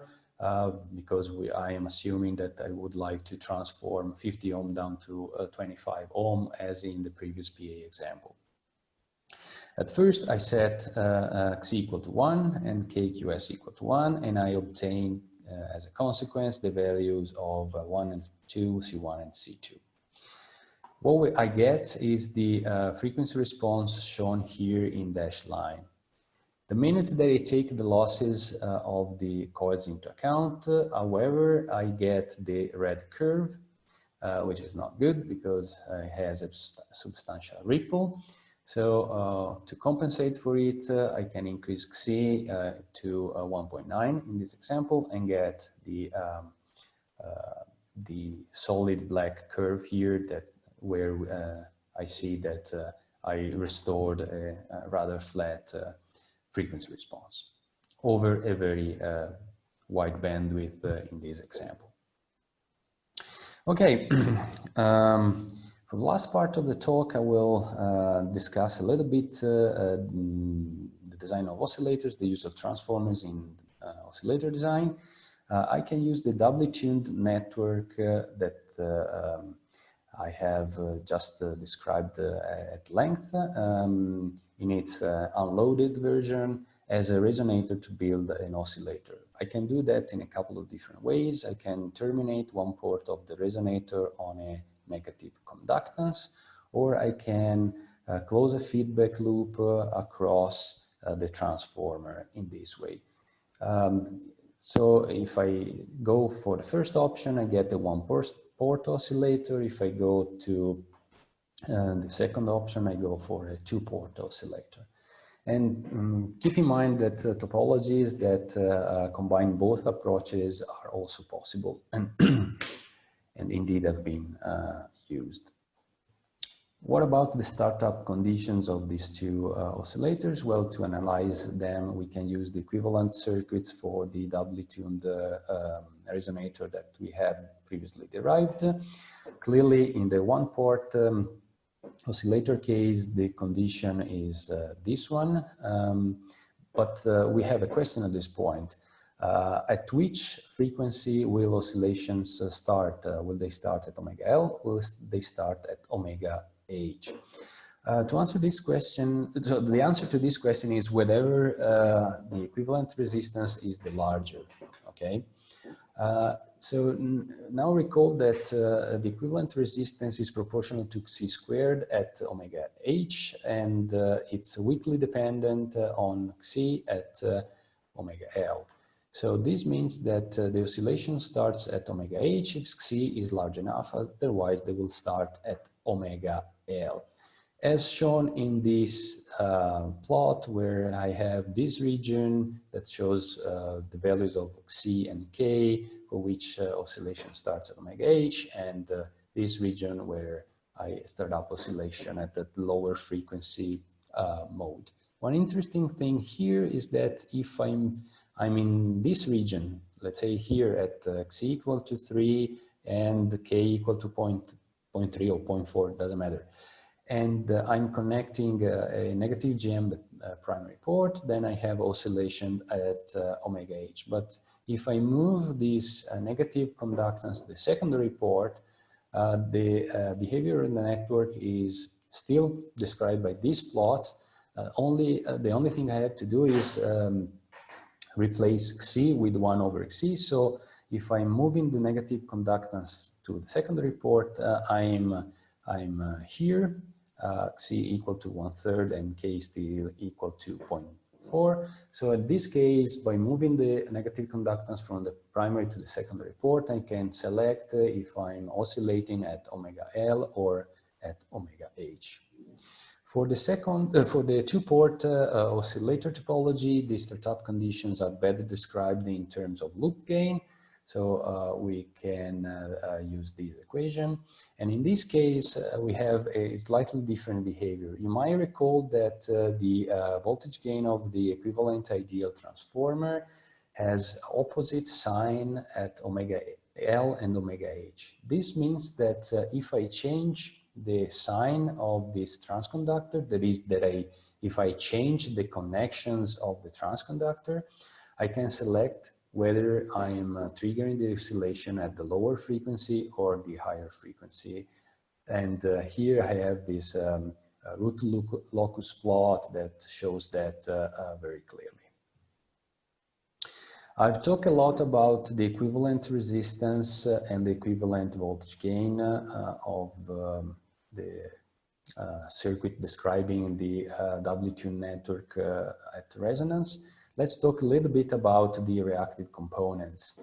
because I am assuming that I would like to transform 50 ohm down to 25 ohm as in the previous PA example. At first I set X equal to 1 and KQS equal to 1, and I obtain as a consequence the values of 1 and 2, C1 and C2. What I get is the frequency response shown here in dashed line. The minute that I take the losses of the coils into account, however, I get the red curve, which is not good because it has a substantial ripple. So to compensate for it, I can increase Xi to 1.9 in this example and get the solid black curve here, that where I see that I restored a rather flat frequency response over a very wide bandwidth in this example. Okay, for the last part of the talk, I will discuss a little bit the design of oscillators, the use of transformers in oscillator design. I can use the doubly-tuned network that I have just described at length in its unloaded version as a resonator to build an oscillator. I can do that in a couple of different ways. I can terminate one port of the resonator on a negative conductance, or I can close a feedback loop across the transformer in this way. So if I go for the first option, I get the one port oscillator. If I go to the second option, I go for a two-port oscillator. And keep in mind that topologies that combine both approaches are also possible and, and indeed have been used. What about the startup conditions of these two oscillators? Well, to analyze them, we can use the equivalent circuits for the doubly-tuned resonator that we had previously derived. Clearly, in the one-port oscillator case, the condition is this one, but we have a question at this point. At which frequency will oscillations start? Will they start at omega L? Will they start at omega H? To answer this question, so the answer to this question is whatever the equivalent resistance is the larger, okay? So now recall that the equivalent resistance is proportional to Xi squared at omega H, and it's weakly dependent on Xi at omega L. So this means that the oscillation starts at omega H if Xi is large enough, otherwise they will start at omega L. As shown in this plot, where I have this region that shows the values of Xi and K, for which oscillation starts at omega H, and this region where I start up oscillation at the lower frequency mode. One interesting thing here is that if I'm in this region, let's say here at Xi equal to 3 and K equal to 0.3 or 0.4, doesn't matter, and I'm connecting a negative GM primary port, then I have oscillation at omega H. But if I move this negative conductance to the secondary port, the behavior in the network is still described by this plot. The only thing I have to do is replace Xi with 1 over Xi. So if I'm moving the negative conductance to the secondary port, I'm here, C equal to 1/3 and K still equal to 0.4. So in this case, by moving the negative conductance from the primary to the secondary port, I can select if I'm oscillating at omega L or at omega H. For the two-port oscillator topology, the startup conditions are better described in terms of loop gain. So we can use this equation. And in this case, we have a slightly different behavior. You might recall that the voltage gain of the equivalent ideal transformer has opposite sign at omega L and omega H. This means that if I change the sign of this transconductor, that is if I change the connections of the transconductor, I can select whether I am triggering the oscillation at the lower frequency or the higher frequency. And here I have this root locus plot that shows that very clearly. I've talked a lot about the equivalent resistance and the equivalent voltage gain of the circuit describing the Doubly-Tuned network at resonance. Let's talk a little bit about the reactive components.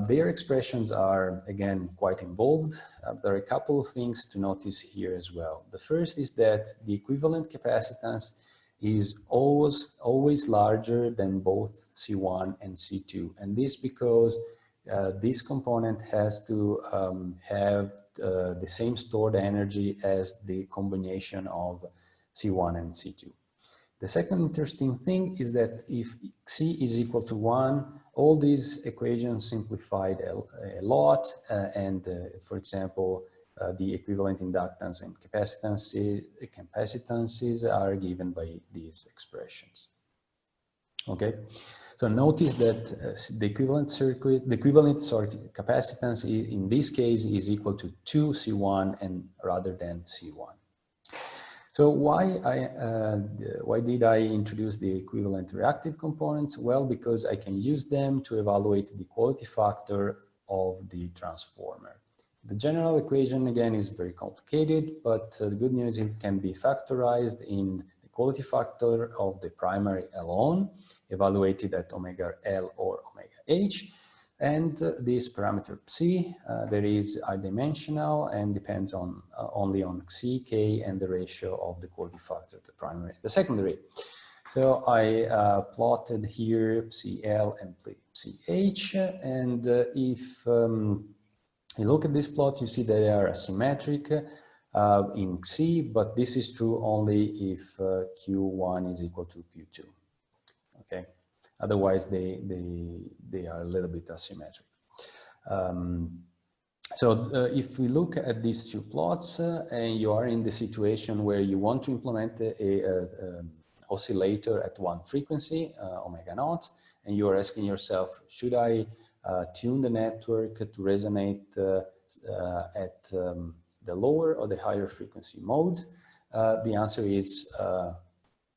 Their expressions are, again, quite involved. There are a couple of things to notice here as well. The first is that the equivalent capacitance is always larger than both C1 and C2. And this because this component has to have the same stored energy as the combination of C1 and C2. The second interesting thing is that if C is equal to 1, all these equations simplified a lot. For example, the equivalent inductance and capacitances are given by these expressions. Okay, so notice that the equivalent capacitance in this case is equal to 2 C1 and rather than C1. So why did I introduce the equivalent reactive components? Well, because I can use them to evaluate the quality factor of the transformer. The general equation, again, is very complicated, but the good news is it can be factorized in the quality factor of the primary alone, evaluated at omega L or omega H. And this parameter psi that is I-dimensional and depends on only on C, K, and the ratio of the quality factor of the primary and the secondary. So I plotted here CL and CH, and if you look at this plot, you see they are asymmetric in C, but this is true only if Q1 is equal to Q2. Okay. Otherwise, they are a little bit asymmetric. If we look at these two plots and you are in the situation where you want to implement a oscillator at one frequency, omega naught, and you are asking yourself, should I tune the network to resonate at the lower or the higher frequency mode? The answer is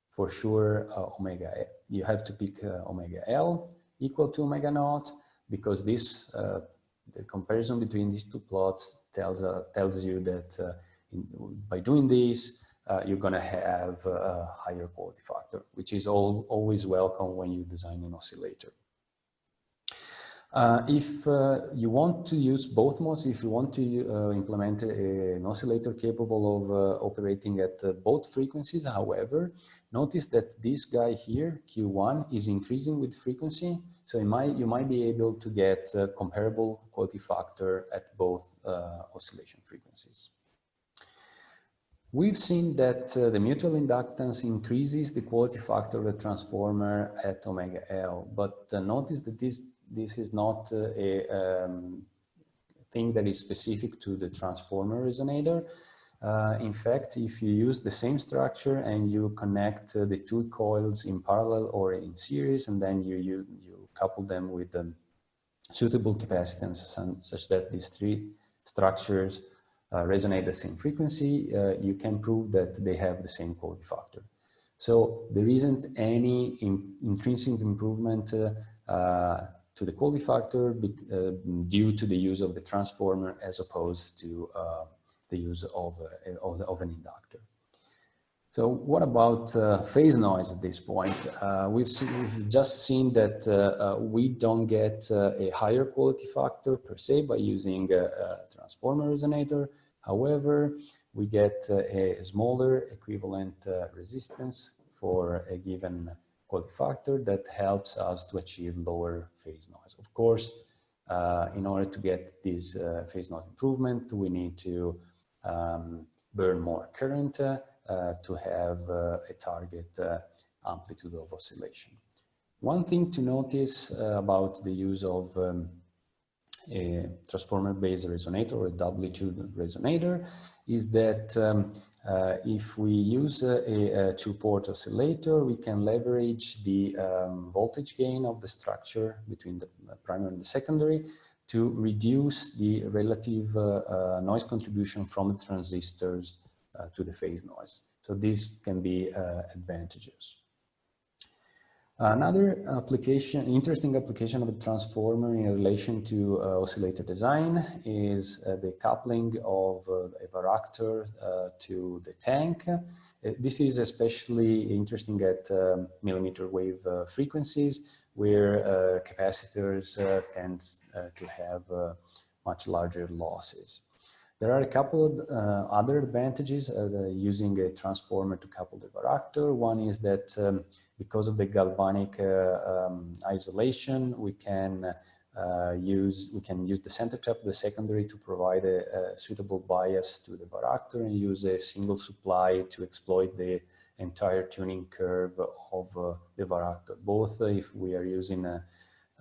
for sure omega. You have to pick omega L equal to omega naught, because this the comparison between these two plots tells you that by doing this you're going to have a higher quality factor, which is always welcome when you design an oscillator. If you want to use both modes, if you want to implement an oscillator capable of operating at both frequencies, however, notice that this guy here, Q1, is increasing with frequency. So you might be able to get a comparable quality factor at both oscillation frequencies. We've seen that the mutual inductance increases the quality factor of the transformer at omega L, but notice that this is not a thing that is specific to the Transformer Resonator. In fact, if you use the same structure and you connect the two coils in parallel or in series, and then you couple them with suitable capacitance such that these three structures resonate the same frequency, you can prove that they have the same quality factor. So there isn't any intrinsic improvement to the quality factor due to the use of the transformer as opposed to the use of an inductor. So what about phase noise at this point? We've just seen that we don't get a higher quality factor per se by using a Transformer Resonator. However, we get a smaller equivalent resistance for a given quality factor that helps us to achieve lower phase noise. Of course, in order to get this phase noise improvement, we need to burn more current to have a target amplitude of oscillation. One thing to notice about the use of a transformer-based resonator or a doubly-tuned resonator is that if we use a two-port oscillator, we can leverage the voltage gain of the structure between the primary and the secondary to reduce the relative noise contribution from the transistors to the phase noise. So this can be advantageous. Another application, interesting application of a transformer in relation to oscillator design is the coupling of a varactor to the tank. This is especially interesting at millimeter wave frequencies where capacitors tend to have much larger losses. There are a couple of other advantages using a transformer to couple the varactor. One is that because of the galvanic isolation, we can use the center tap of the secondary to provide a suitable bias to the varactor and use a single supply to exploit the entire tuning curve of the varactor, both if we are using a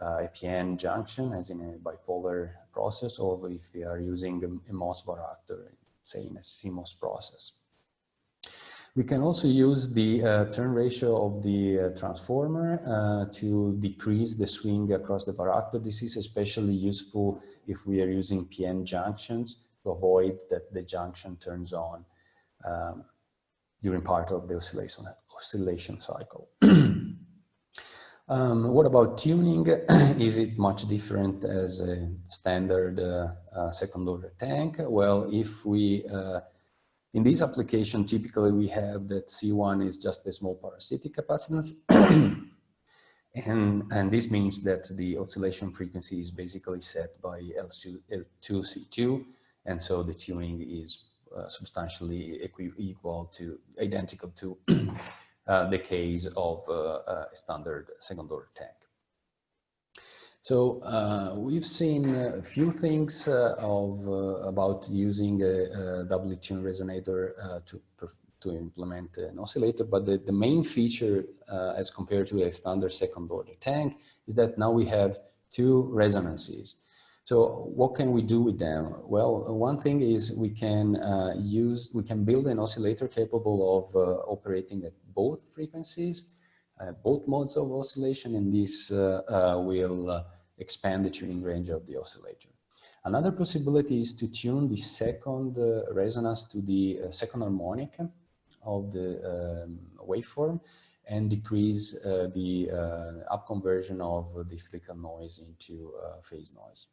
PN junction, as in a bipolar process, or if we are using a MOS varactor, say in a CMOS process. We can also use the turn ratio of the transformer to decrease the swing across the varactor. This is especially useful if we are using PN junctions to avoid that the junction turns on during part of the oscillation cycle. What about tuning? Is it much different as a standard second order tank? Well, if we, in this application, typically we have that C1 is just a small parasitic capacitance. and this means that the oscillation frequency is basically set by L2C2. And so the tuning is substantially identical to the case of a standard second order tank. So we've seen a few things about using a doubly-tuned resonator to implement an oscillator, but the main feature as compared to a standard second order tank is that now we have two resonances. So what can we do with them? Well, one thing is we can build an oscillator capable of operating at both frequencies, both modes of oscillation, and this will expand the tuning range of the oscillator. Another possibility is to tune the second resonance to the second harmonic of the waveform and decrease the upconversion of the flicker noise into phase noise.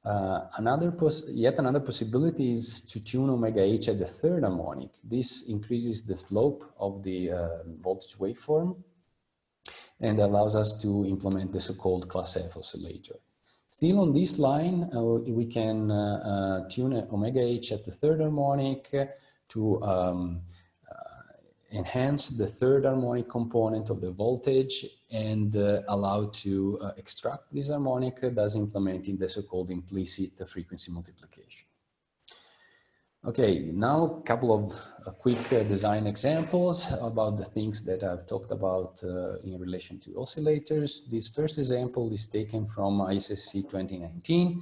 Yet another possibility is to tune omega h at the third harmonic. This increases the slope of the voltage waveform and allows us to implement the so-called class F oscillator. Still on this line, we can tune omega h at the third harmonic to enhance the third harmonic component of the voltage and allow to extract this harmonic, thus implementing the so-called implicit frequency multiplication. Okay, now a couple of quick design examples about the things that I've talked about in relation to oscillators. This first example is taken from ACRC 2019.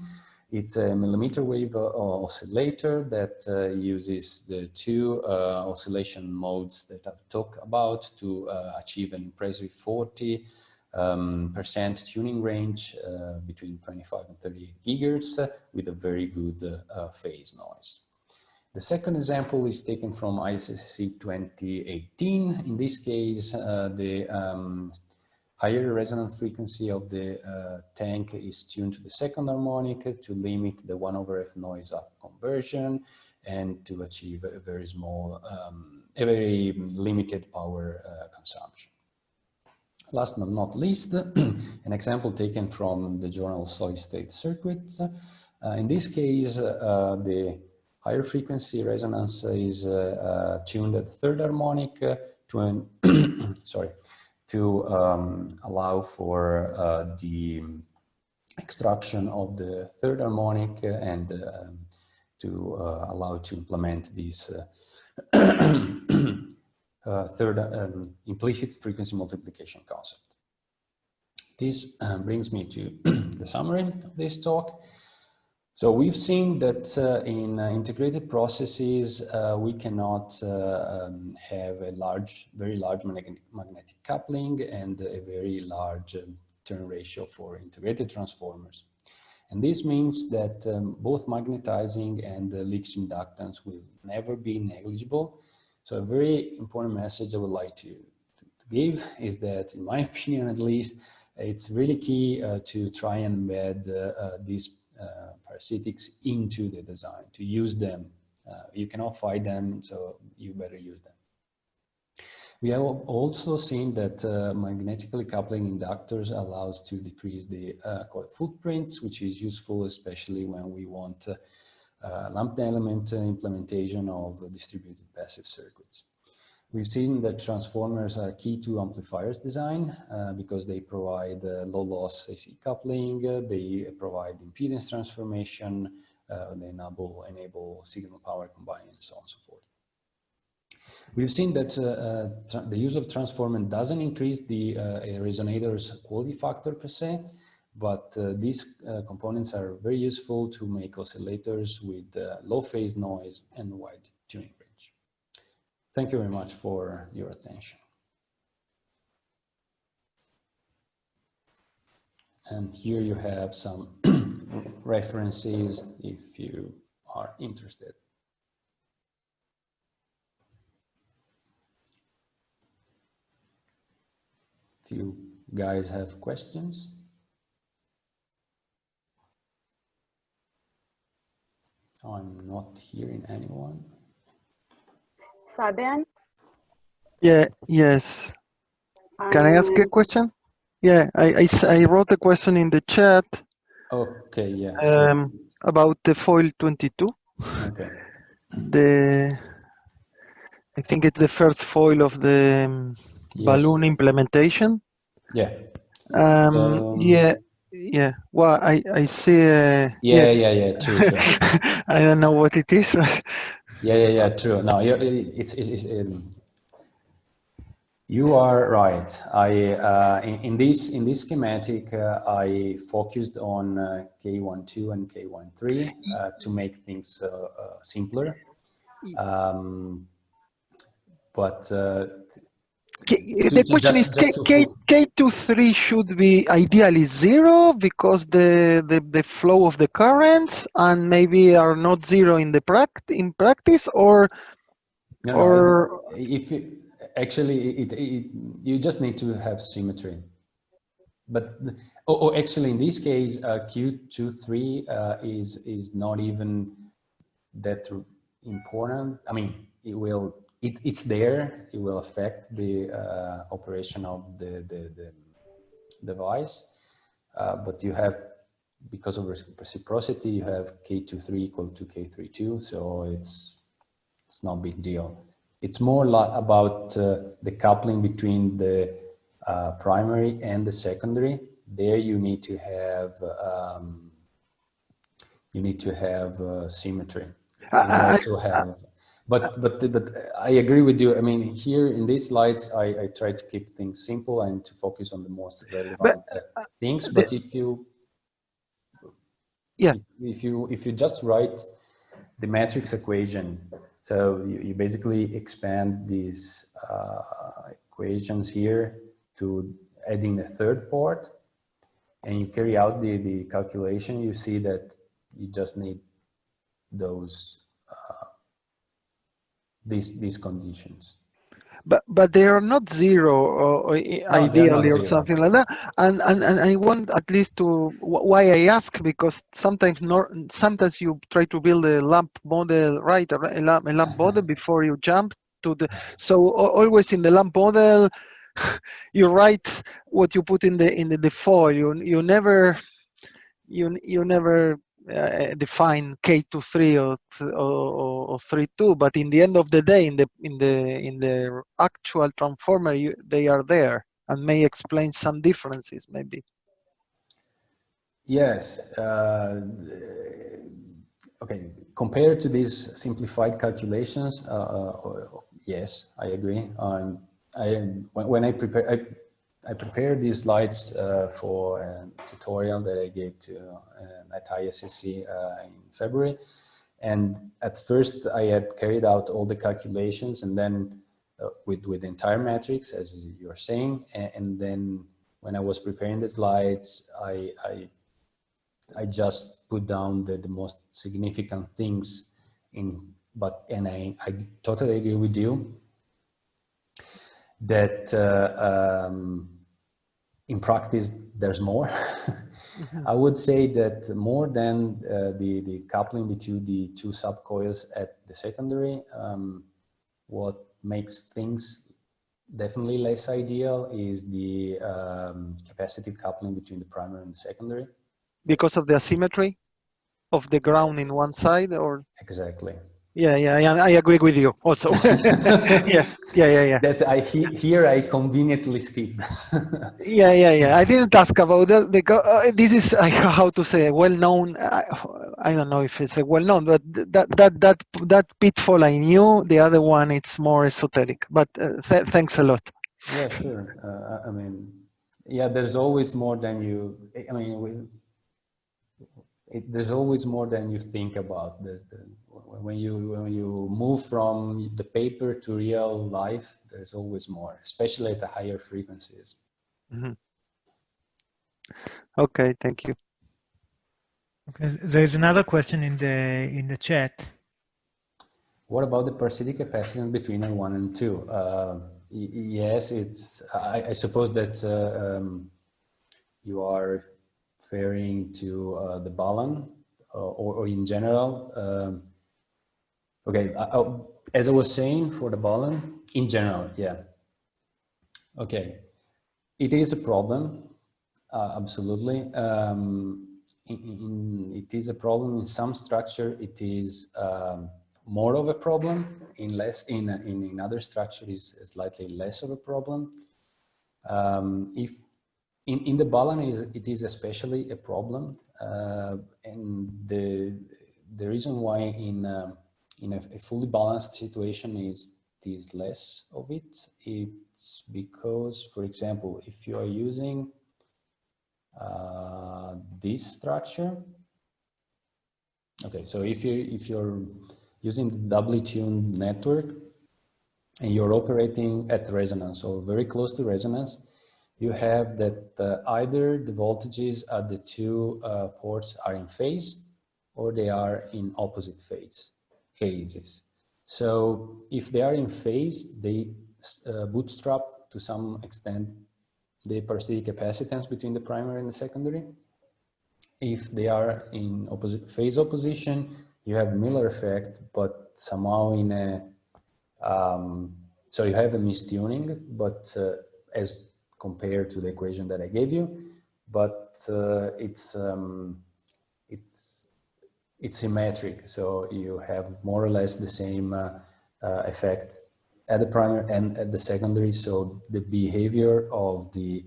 It's a millimeter wave oscillator that uses the two oscillation modes that I've talked about to achieve an impressive 40% tuning range between 25 and 30 gigahertz with a very good phase noise. The second example is taken from ACRC 2018. In this case, the higher resonance frequency of the tank is tuned to the second harmonic to limit the 1/f noise up conversion and to achieve a very small, a very limited power consumption. Last but not least, an example taken from the journal Solid State Circuits. In this case, the higher frequency resonance is tuned at the third harmonic to an to allow for the extraction of the third harmonic and to allow to implement this third implicit frequency multiplication concept. This brings me to the summary of this talk. So we've seen that in integrated processes, we cannot have a very large magnetic coupling and a very large turn ratio for integrated transformers. And this means that both magnetizing and leakage inductance will never be negligible. So a very important message I would like to give is that, in my opinion at least, it's really key to try and embed these parasitics into the design, to use them. You cannot fight them, so you better use them. We have also seen that magnetically coupling inductors allows to decrease the coil footprints, which is useful especially when we want lambda element implementation of distributed passive circuits. We've seen that transformers are key to amplifiers design because they provide low loss AC coupling, they provide impedance transformation, they enable signal power combining, and so on and so forth. We've seen that the use of transformer doesn't increase the resonator's quality factor per se, but these components are very useful to make oscillators with low phase noise and wide tuning range. Thank you very much for your attention. And here you have some references if you are interested. If you guys have questions. I'm not hearing anyone. Fabian? Yeah, yes. Can I ask a question? Yeah, I wrote a question in the chat. Okay, yeah, sure. About the foil 22. Okay. I think it's the first foil of the balloon implementation. Yeah. Yeah. Well, I see. Yeah. True. I don't know what it is. Yeah. True. No, you are right. In this schematic, I focused on K12 and K13 to make things simpler. The question is, K23 should be ideally 0 because the flow of the currents and maybe are not 0 in the practice, or if you, actually you just need to have symmetry. But actually in this case, Q23 is not even that important. I mean, it's there. It will affect the operation of the device, but you have, because of reciprocity, you have K23 equal to K32, so it's not a big deal. It's more like the coupling between the primary and the secondary. There you need to have symmetry. But I agree with you. I mean, here in these slides, I try to keep things simple and to focus on the most relevant things. But if you just write the matrix equation, so you basically expand these equations here to adding a third part, and you carry out the calculation, you see that you just need those these conditions. but they are not zero or No, they're ideally not or zero. something like that. And I want at least to why I ask, because sometimes you try to build a lamp model, right? A lamp model before you jump to the. So always in the lamp model, you write what you put in the foil. You never define K23 or 32, but in the end of the day, in the actual transformer, they are there and may explain some differences, maybe. Yes. Okay. Compared to these simplified calculations, yes, I agree. When I prepared these slides for a tutorial that I gave to at ACRC in February, and at first I had carried out all the calculations, and then with the entire matrix, as you are saying, and then when I was preparing the slides, I just put down the most significant things and I totally agree with you that in practice there's more. I would say that more than the coupling between the two subcoils at the secondary, what makes things definitely less ideal is the capacitive coupling between the primary and the secondary. Because of the asymmetry of the ground in one side, or? Exactly. Yeah, I agree with you also. yeah. That here I conveniently skipped. Yeah. I didn't ask about that because this is how to say well-known. I don't know if it's a well-known, but that pitfall I knew. The other one, it's more esoteric. But thanks a lot. Yeah, sure. I mean, yeah, there's always more than you. I mean, there's always more than you think about. When you move from the paper to real life, there's always more, especially at the higher frequencies. Mm-hmm. Okay, thank you. Okay, there's another question in the chat. What about the parasitic capacitance between L1 and 2? Yes, it's. I suppose that you are referring to the Balun or in general. Okay, as I was saying, for the Balun, in general, yeah. Okay, it is a problem, absolutely. It is a problem in some structure. It is more of a problem. In other structure is slightly less of a problem. If in the Balun it is especially a problem, and the reason why in a fully balanced situation is less of it. It's because, for example, if you are using this structure, okay, so if you're using the doubly-tuned network and you're operating at resonance or very close to resonance, you have that either the voltages at the two ports are in phase or they are in opposite phases. So if they are in phase, they bootstrap to some extent the parasitic capacitance between the primary and the secondary. If they are in phase opposition, you have Miller effect, but somehow in a so you have a mistuning, but as compared to the equation that I gave you, but it's symmetric, so you have more or less the same effect at the primary and at the secondary. So the behavior of the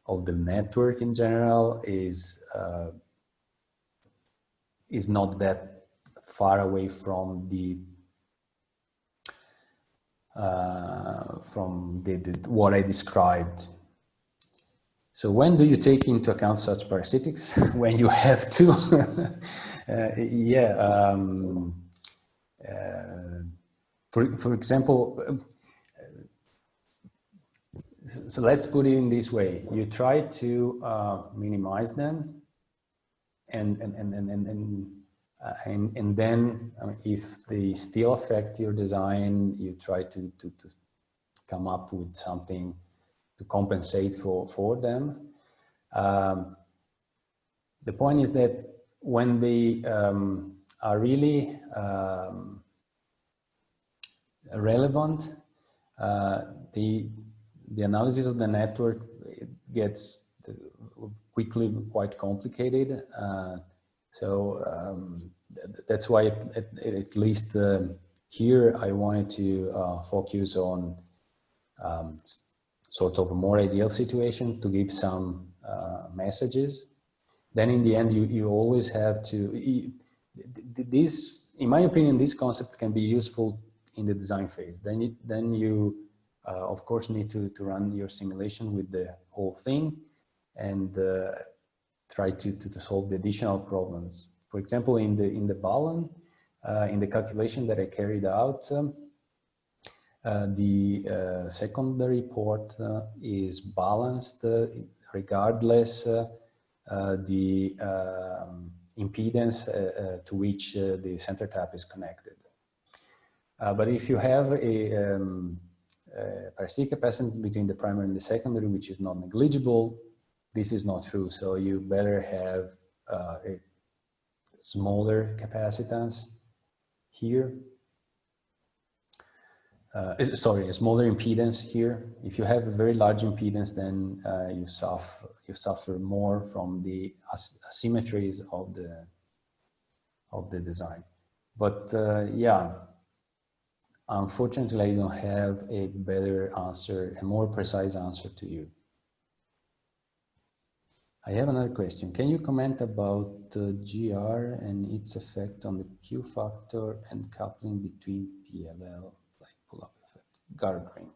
network in general is not that far away from what I described. So when do you take into account such parasitics? When you have to. For example, so let's put it in this way: you try to minimize them, and and then if they still affect your design, you try to come up with something to compensate for them. The point is that when they are really relevant, the analysis of the network gets quickly quite complicated. That's why at least here I wanted to focus on sort of a more ideal situation to give some messages. Then in the end, you always have to, in my opinion, this concept can be useful in the design phase. Then you of course need to run your simulation with the whole thing and try to solve the additional problems. For example, in the Balun, in the calculation that I carried out, the secondary port is balanced regardless the impedance to which the center tap is connected. But if you have a parasitic capacitance between the primary and the secondary, which is not negligible, this is not true. So you better have a smaller capacitance here. Sorry, a smaller impedance here. If you have a very large impedance, then you suffer more from the asymmetries of the design. But yeah, unfortunately, I don't have a better answer, a more precise answer to you. I have another question. Can you comment about GR and its effect on the Q factor and coupling between PLL, like pull-up effect, Garbring?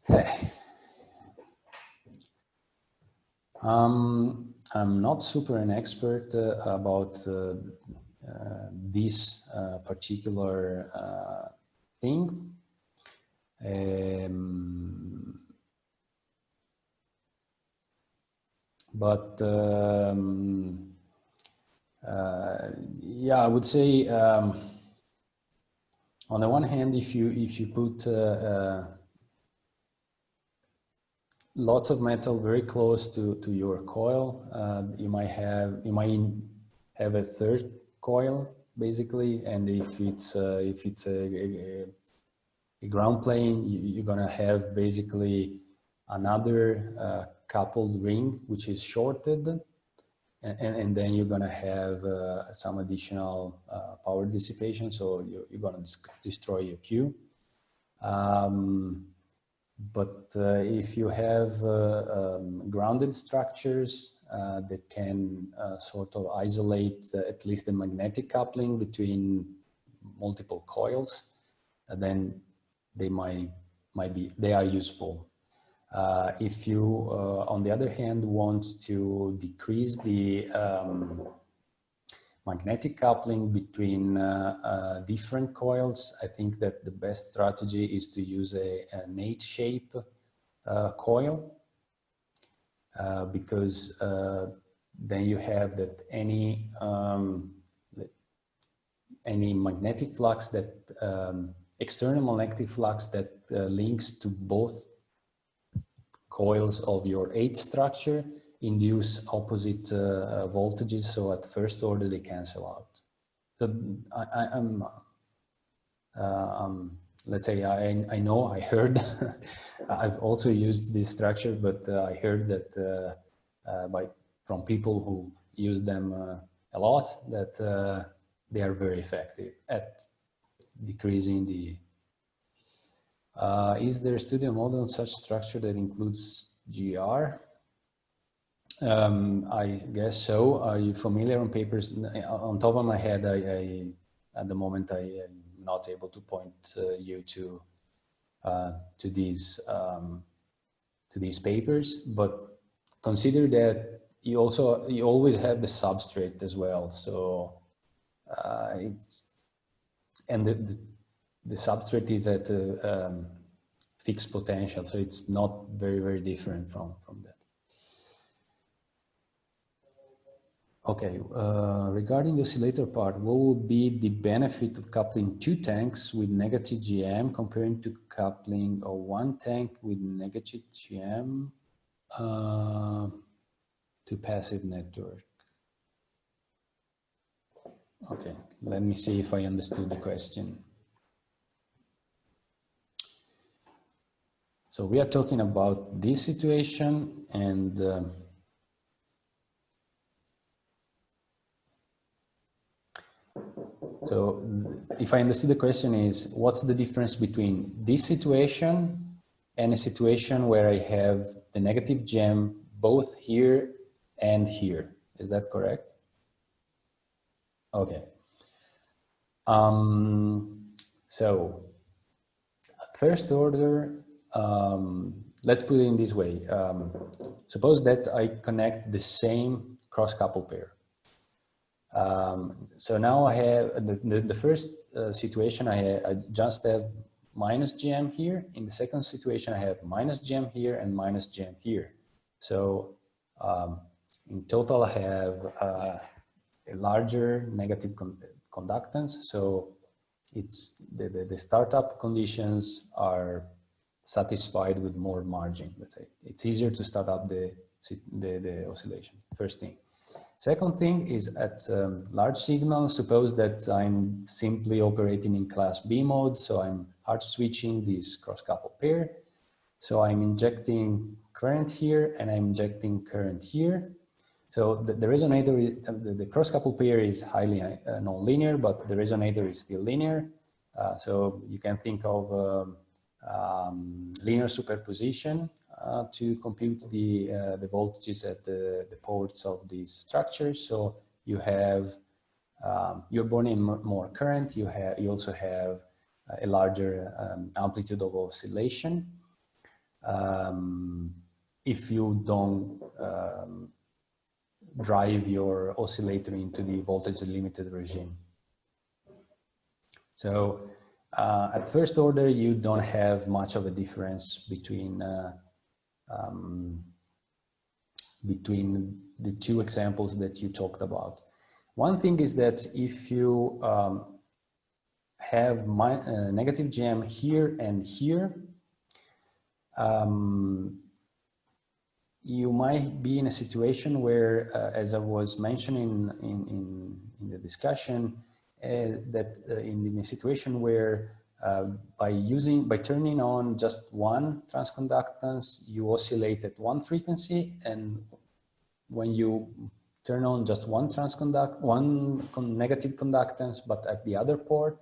Hey. I'm not super an expert about this particular thing. But yeah, I would say on the one hand, if you put lots of metal very close to your coil, you might have a third coil basically, and if it's a ground plane, you're gonna have basically another coupled ring which is shorted, and then you're gonna have some additional power dissipation, so you're gonna destroy your Q. But if you have grounded structures that can sort of isolate at least the magnetic coupling between multiple coils, then they they are useful. If you, on the other hand, want to decrease the magnetic coupling between different coils, I think that the best strategy is to use an H-shape coil, because then you have that any magnetic flux that external magnetic flux that links to both coils of your H structure induce opposite voltages, so at first order they cancel out. So let's say I know, I heard, I've also used this structure, but I heard that from people who use them a lot, that they are very effective at decreasing the. Is there a studio model on such structure that includes GR? I guess so. Are you familiar on papers? On top of my head, at the moment I am not able to point you to these papers. But consider that you always have the substrate as well. So the substrate is at a fixed potential, so it's not very different from that. Okay, regarding the oscillator part, what would be the benefit of coupling two tanks with negative GM comparing to coupling of one tank with negative GM to passive network? Okay, let me see if I understood the question. So we are talking about this situation, and so if I understood the question is, what's the difference between this situation and a situation where I have the negative gem both here and here? Is that correct? Okay. So at first order, let's put it in this way. Suppose that I connect the same cross-coupled pair. So now I have the first situation, I just have minus GM here. In the second situation, I have minus GM here and minus GM here. So in total, I have a larger negative conductance. So it's the startup conditions are satisfied with more margin, let's say. It's easier to start up the oscillation, first thing. Second thing is at large signal, suppose that I'm simply operating in class B mode, so I'm hard switching this cross-coupled pair. So I'm injecting current here and I'm injecting current here. So the resonator, the cross-coupled pair is highly non-linear, but the resonator is still linear. So you can think of linear superposition to compute the voltages at the ports of these structures. So you have, you're burning more current, you also have a larger amplitude of oscillation. If you don't drive your oscillator into the voltage limited regime. So at first order, you don't have much of a difference between the two examples that you talked about. One thing is that if you have negative GM here and here, you might be in a situation where, as I was mentioning in the discussion, that in a situation where by turning on just one transconductance, you oscillate at one frequency, and when you turn on just one negative conductance, but at the other port,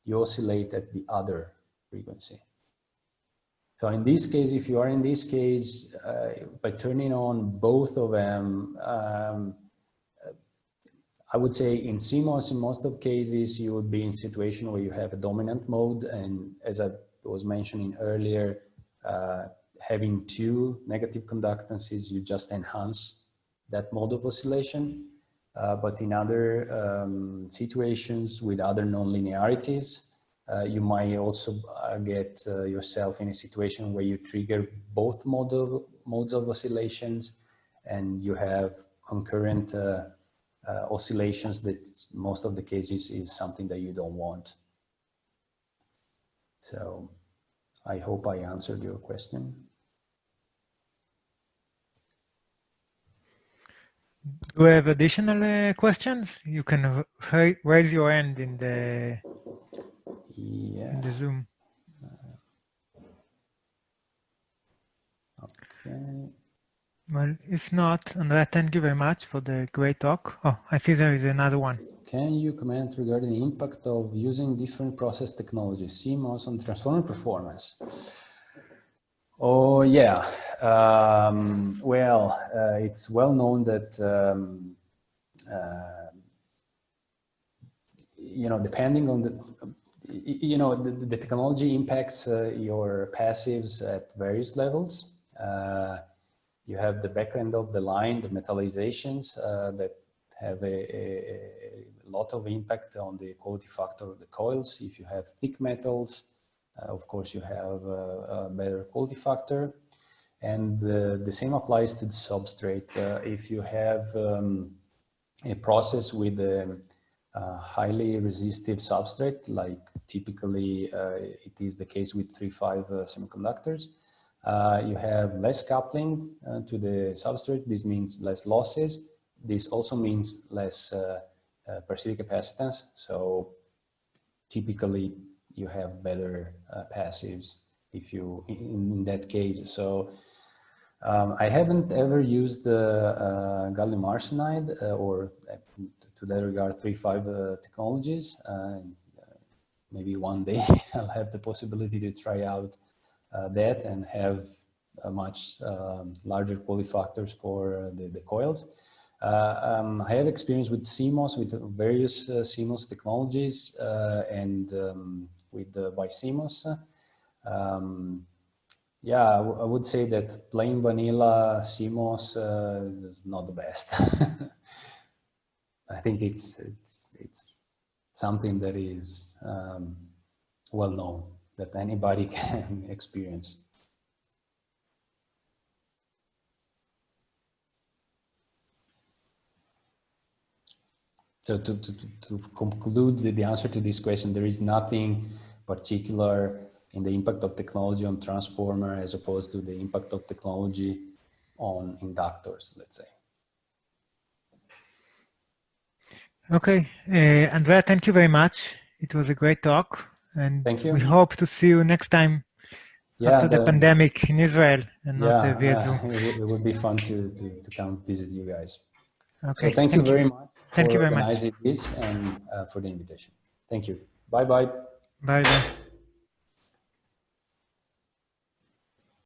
you oscillate at the other frequency. So in this case, if you are in this case, by turning on both of them, I would say in CMOS, in most of cases, you would be in a situation where you have a dominant mode. And as I was mentioning earlier, having two negative conductances, you just enhance that mode of oscillation. But in other situations with other non-linearities, you might also get yourself in a situation where you trigger both modes of oscillations, and you have concurrent oscillations that most of the cases is something that you don't want. So I hope I answered your question. Do you have additional questions? You can raise your hand in the Zoom. Okay. Well, if not, Andrea, thank you very much for the great talk. Oh, I see there is another one. Can you comment regarding the impact of using different process technologies, CMOS, on transformer performance? Oh, yeah. Well, it's well known that, you know, depending on the technology impacts your passives at various levels. You have the back end of the line, the metallizations that have a lot of impact on the quality factor of the coils. If you have thick metals, of course, you have a better quality factor. And the same applies to the substrate. If you have a process with a highly resistive substrate, like typically it is the case with 3-5 semiconductors. You have less coupling to the substrate. This means less losses. This also means less parasitic capacitance. So typically you have better passives if you in that case. So I haven't ever used gallium arsenide or to that regard 3-5 technologies. Maybe one day I'll have the possibility to try out that and have a much larger polyfactors for the coils. I have experience with CMOS, with various CMOS technologies and with the BiCMOS. Yeah, I would say that plain vanilla CMOS is not the best. I think it's something that is well known, that anybody can experience. So to conclude the answer to this question, there is nothing particular in the impact of technology on transformer as opposed to the impact of technology on inductors, let's say. Okay, Andrea, thank you very much. It was a great talk, and thank you. We hope to see you next time after the pandemic in Israel and not via Zoom. It would be fun to come visit you guys. Okay, so thank you very much for organizing this and for the invitation. Thank you. Bye-bye. Bye-bye.